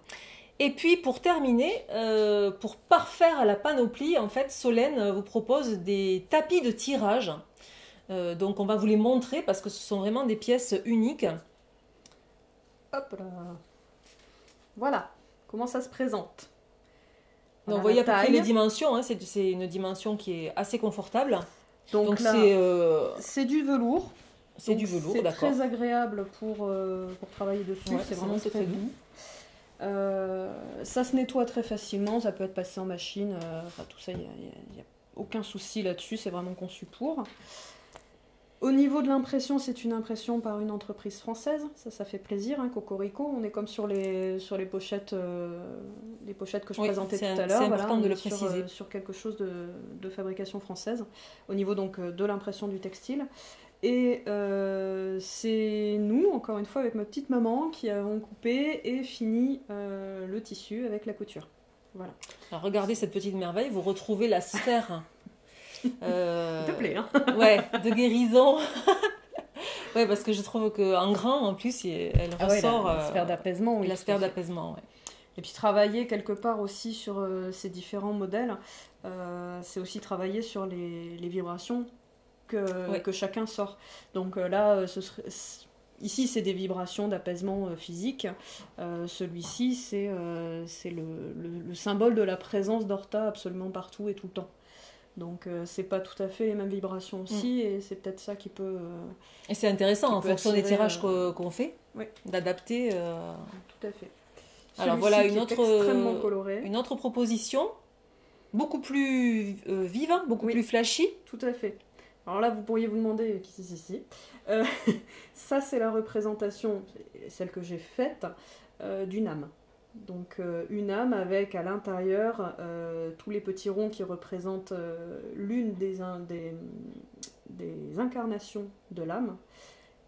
Et puis, pour terminer, pour parfaire la panoplie, en fait, Solène vous propose des tapis de tirage. Donc, on va vous les montrer parce que ce sont vraiment des pièces uniques. Hop là. Voilà comment ça se présente. Donc, vous voyez à peu près les dimensions. Hein, c'est une dimension qui est assez confortable. Donc là, c'est du velours. C'est du velours, d'accord. C'est très agréable pour travailler dessus. C'est vraiment très doux. Ça se nettoie très facilement, ça peut être passé en machine, tout ça, il n'y a aucun souci là-dessus, c'est vraiment conçu pour. Au niveau de l'impression, c'est une impression par une entreprise française, ça fait plaisir, hein, Cocorico, on est comme sur les pochettes, que je présentais tout à l'heure. C'est important de le préciser. Sur quelque chose de fabrication française, au niveau donc de l'impression du textile. Et c'est nous, encore une fois, avec ma petite maman, qui avons coupé et fini le tissu avec la couture. Voilà. Alors regardez cette petite merveille, vous retrouvez la sphère S'il te plaît, hein. Ouais, de guérison. Ouais, parce que je trouve qu'en grand, en plus, elle ressort... la sphère d'apaisement, oui. La sphère d'apaisement, ouais. Et puis travailler quelque part aussi sur ces différents modèles, c'est aussi travailler sur les vibrations que chacun sort. Donc là, ici, c'est des vibrations d'apaisement physique. Celui-ci, c'est le symbole de la présence d'Horta absolument partout et tout le temps. Donc c'est pas tout à fait les mêmes vibrations aussi, et c'est peut-être ça qui peut... et c'est intéressant, en fonction des tirages qu'on fait, d'adapter... Tout à fait. Alors voilà extrêmement coloré. Une autre proposition, beaucoup plus vive, beaucoup plus flashy. Tout à fait. Alors là, vous pourriez vous demander qui c'est ici. Ça, c'est la représentation, celle que j'ai faite, d'une âme. Donc une âme avec à l'intérieur tous les petits ronds qui représentent l'une des incarnations de l'âme,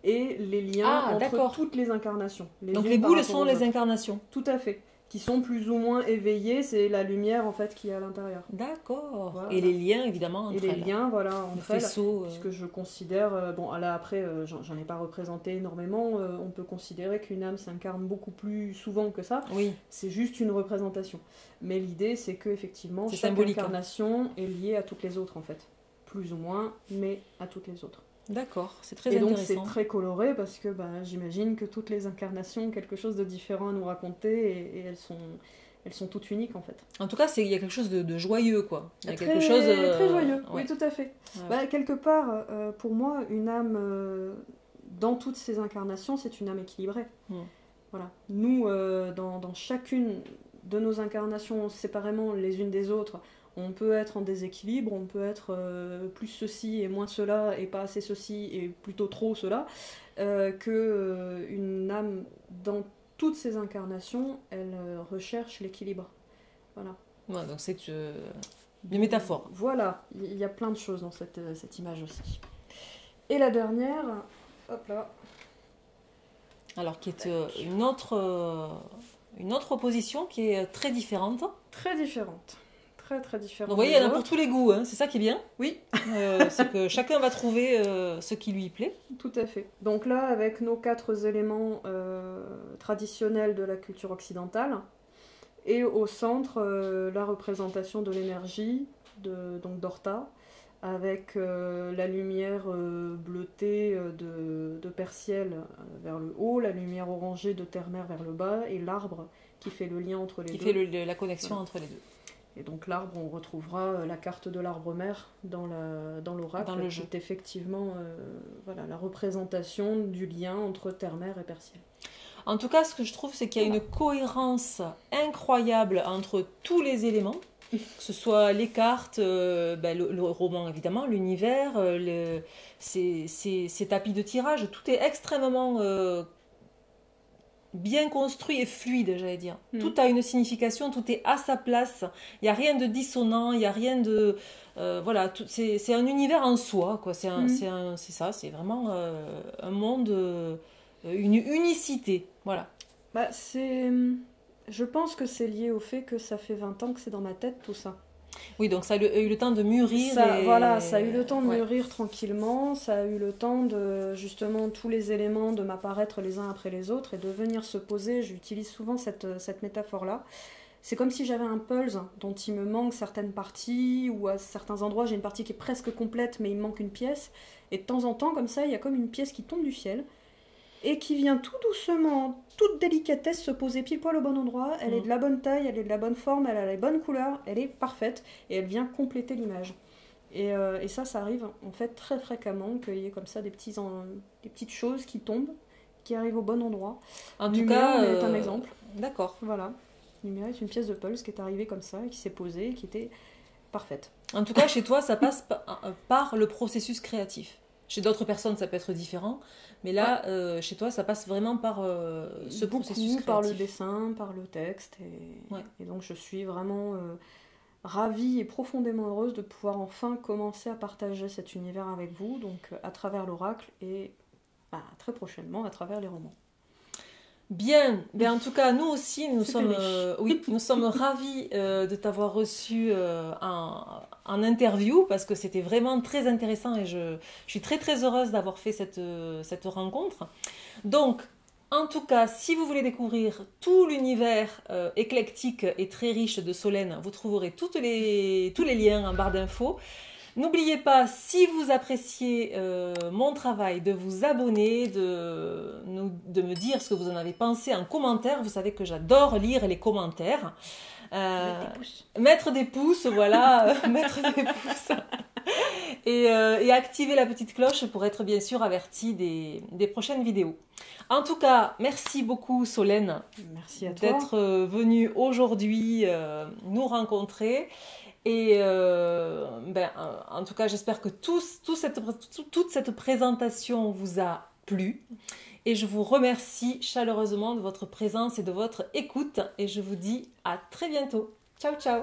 et les liens entre toutes les incarnations. Donc les boules sont les incarnations. Tout à fait. Qui sont plus ou moins éveillées, c'est la lumière en fait qui est à l'intérieur. D'accord. Voilà. Et les liens évidemment entre elles. Et les liens, voilà, entre elles. Faisceau, Puisque je considère, bon là après, j'en ai pas représenté énormément, on peut considérer qu'une âme s'incarne beaucoup plus souvent que ça. Oui. C'est juste une représentation. Mais l'idée, c'est que effectivement, chaque incarnation est liée à toutes les autres en fait. Plus ou moins, mais à toutes les autres. D'accord, c'est très intéressant. Et donc c'est très coloré parce que j'imagine que toutes les incarnations ont quelque chose de différent à nous raconter, et elles sont toutes uniques en fait. En tout cas, il y a quelque chose de joyeux, quoi. Il y a quelque chose très joyeux, ouais. Oui, tout à fait. Ouais. Quelque part, pour moi, une âme, dans toutes ces incarnations, c'est une âme équilibrée. Voilà. Nous, dans chacune de nos incarnations, séparément les unes des autres, on peut être en déséquilibre, on peut être plus ceci et moins cela, et pas assez ceci et plutôt trop cela, qu'une âme, dans toutes ses incarnations, elle recherche l'équilibre. Voilà. Ouais, donc c'est une métaphore. Voilà, il y a plein de choses dans cette image aussi. Et la dernière, hop là. Alors, qui est une autre opposition qui est très différente. Très différente. Très très différents. Donc, vous voyez, il y en a pour tous les goûts, hein. C'est ça qui est bien. Oui. C'est que chacun va trouver ce qui lui plaît. Tout à fait. Donc là, avec nos 4 éléments traditionnels de la culture occidentale, et au centre, la représentation de l'énergie, donc d'Horta, avec la lumière bleutée de Perciel vers le haut, la lumière orangée de Terre-Mère vers le bas, et l'arbre qui fait le lien entre les deux. Qui fait la connexion entre les deux. Et donc l'arbre, on retrouvera la carte de l'arbre-mère dans l'oracle, dans le jeu. C'est effectivement la représentation du lien entre Terre-Mère et Perciel. En tout cas, ce que je trouve, c'est qu'il y a une cohérence incroyable entre tous les éléments, que ce soit les cartes, le roman évidemment, l'univers, ces tapis de tirage, tout est extrêmement bien construit et fluide, j'allais dire. Tout a une signification, tout est à sa place, il n'y a rien de dissonant, il n'y a rien de... c'est un univers en soi, quoi. C'est ça, c'est vraiment un monde... une unicité, voilà. Je pense que c'est lié au fait que ça fait 20 ans que c'est dans ma tête, tout ça. Oui, donc ça a eu le temps de mûrir. Ça a eu le temps de mûrir tranquillement, ça a eu le temps de, justement, tous les éléments de m'apparaître les uns après les autres et de venir se poser. J'utilise souvent cette métaphore-là. C'est comme si j'avais un puzzle dont il me manque certaines parties, ou à certains endroits j'ai une partie qui est presque complète mais il me manque une pièce. Et de temps en temps, comme ça, il y a comme une pièce qui tombe du ciel et qui vient tout doucement, toute délicatesse, se poser pile poil au bon endroit. Elle est de la bonne taille, elle est de la bonne forme, elle a les bonnes couleurs, elle est parfaite, et elle vient compléter l'image. Et ça arrive en fait très fréquemment, qu'il y ait comme ça des petites choses qui tombent, qui arrivent au bon endroit. En tout cas, est un exemple. D'accord. Voilà. Lumière est une pièce de puzzle qui est arrivée comme ça, et qui s'est posée, et qui était parfaite. En tout cas, chez toi, ça passe par le processus créatif. Chez d'autres personnes, ça peut être différent, mais là, chez toi, ça passe vraiment par ce processus créatif. Par le dessin, par le texte, et donc je suis vraiment ravie et profondément heureuse de pouvoir enfin commencer à partager cet univers avec vous, donc à travers l'oracle et très prochainement à travers les romans. Bien, en tout cas, nous aussi, nous sommes ravis de t'avoir reçu en interview, parce que c'était vraiment très intéressant et je suis très très heureuse d'avoir fait cette rencontre. Donc, en tout cas, si vous voulez découvrir tout l'univers éclectique et très riche de Solène, vous trouverez tous les liens en barre d'infos. N'oubliez pas, si vous appréciez mon travail, de vous abonner, de me dire ce que vous en avez pensé en commentaire. Vous savez que j'adore lire les commentaires. Mettre des pouces, voilà. Mettre des pouces. Et activer la petite cloche pour être bien sûr averti des prochaines vidéos. En tout cas, merci beaucoup Solène. Merci à toi. D'être venue aujourd'hui nous rencontrer. Et en tout cas, j'espère que toute cette présentation vous a plu. Et je vous remercie chaleureusement de votre présence et de votre écoute. Et je vous dis à très bientôt. Ciao, ciao.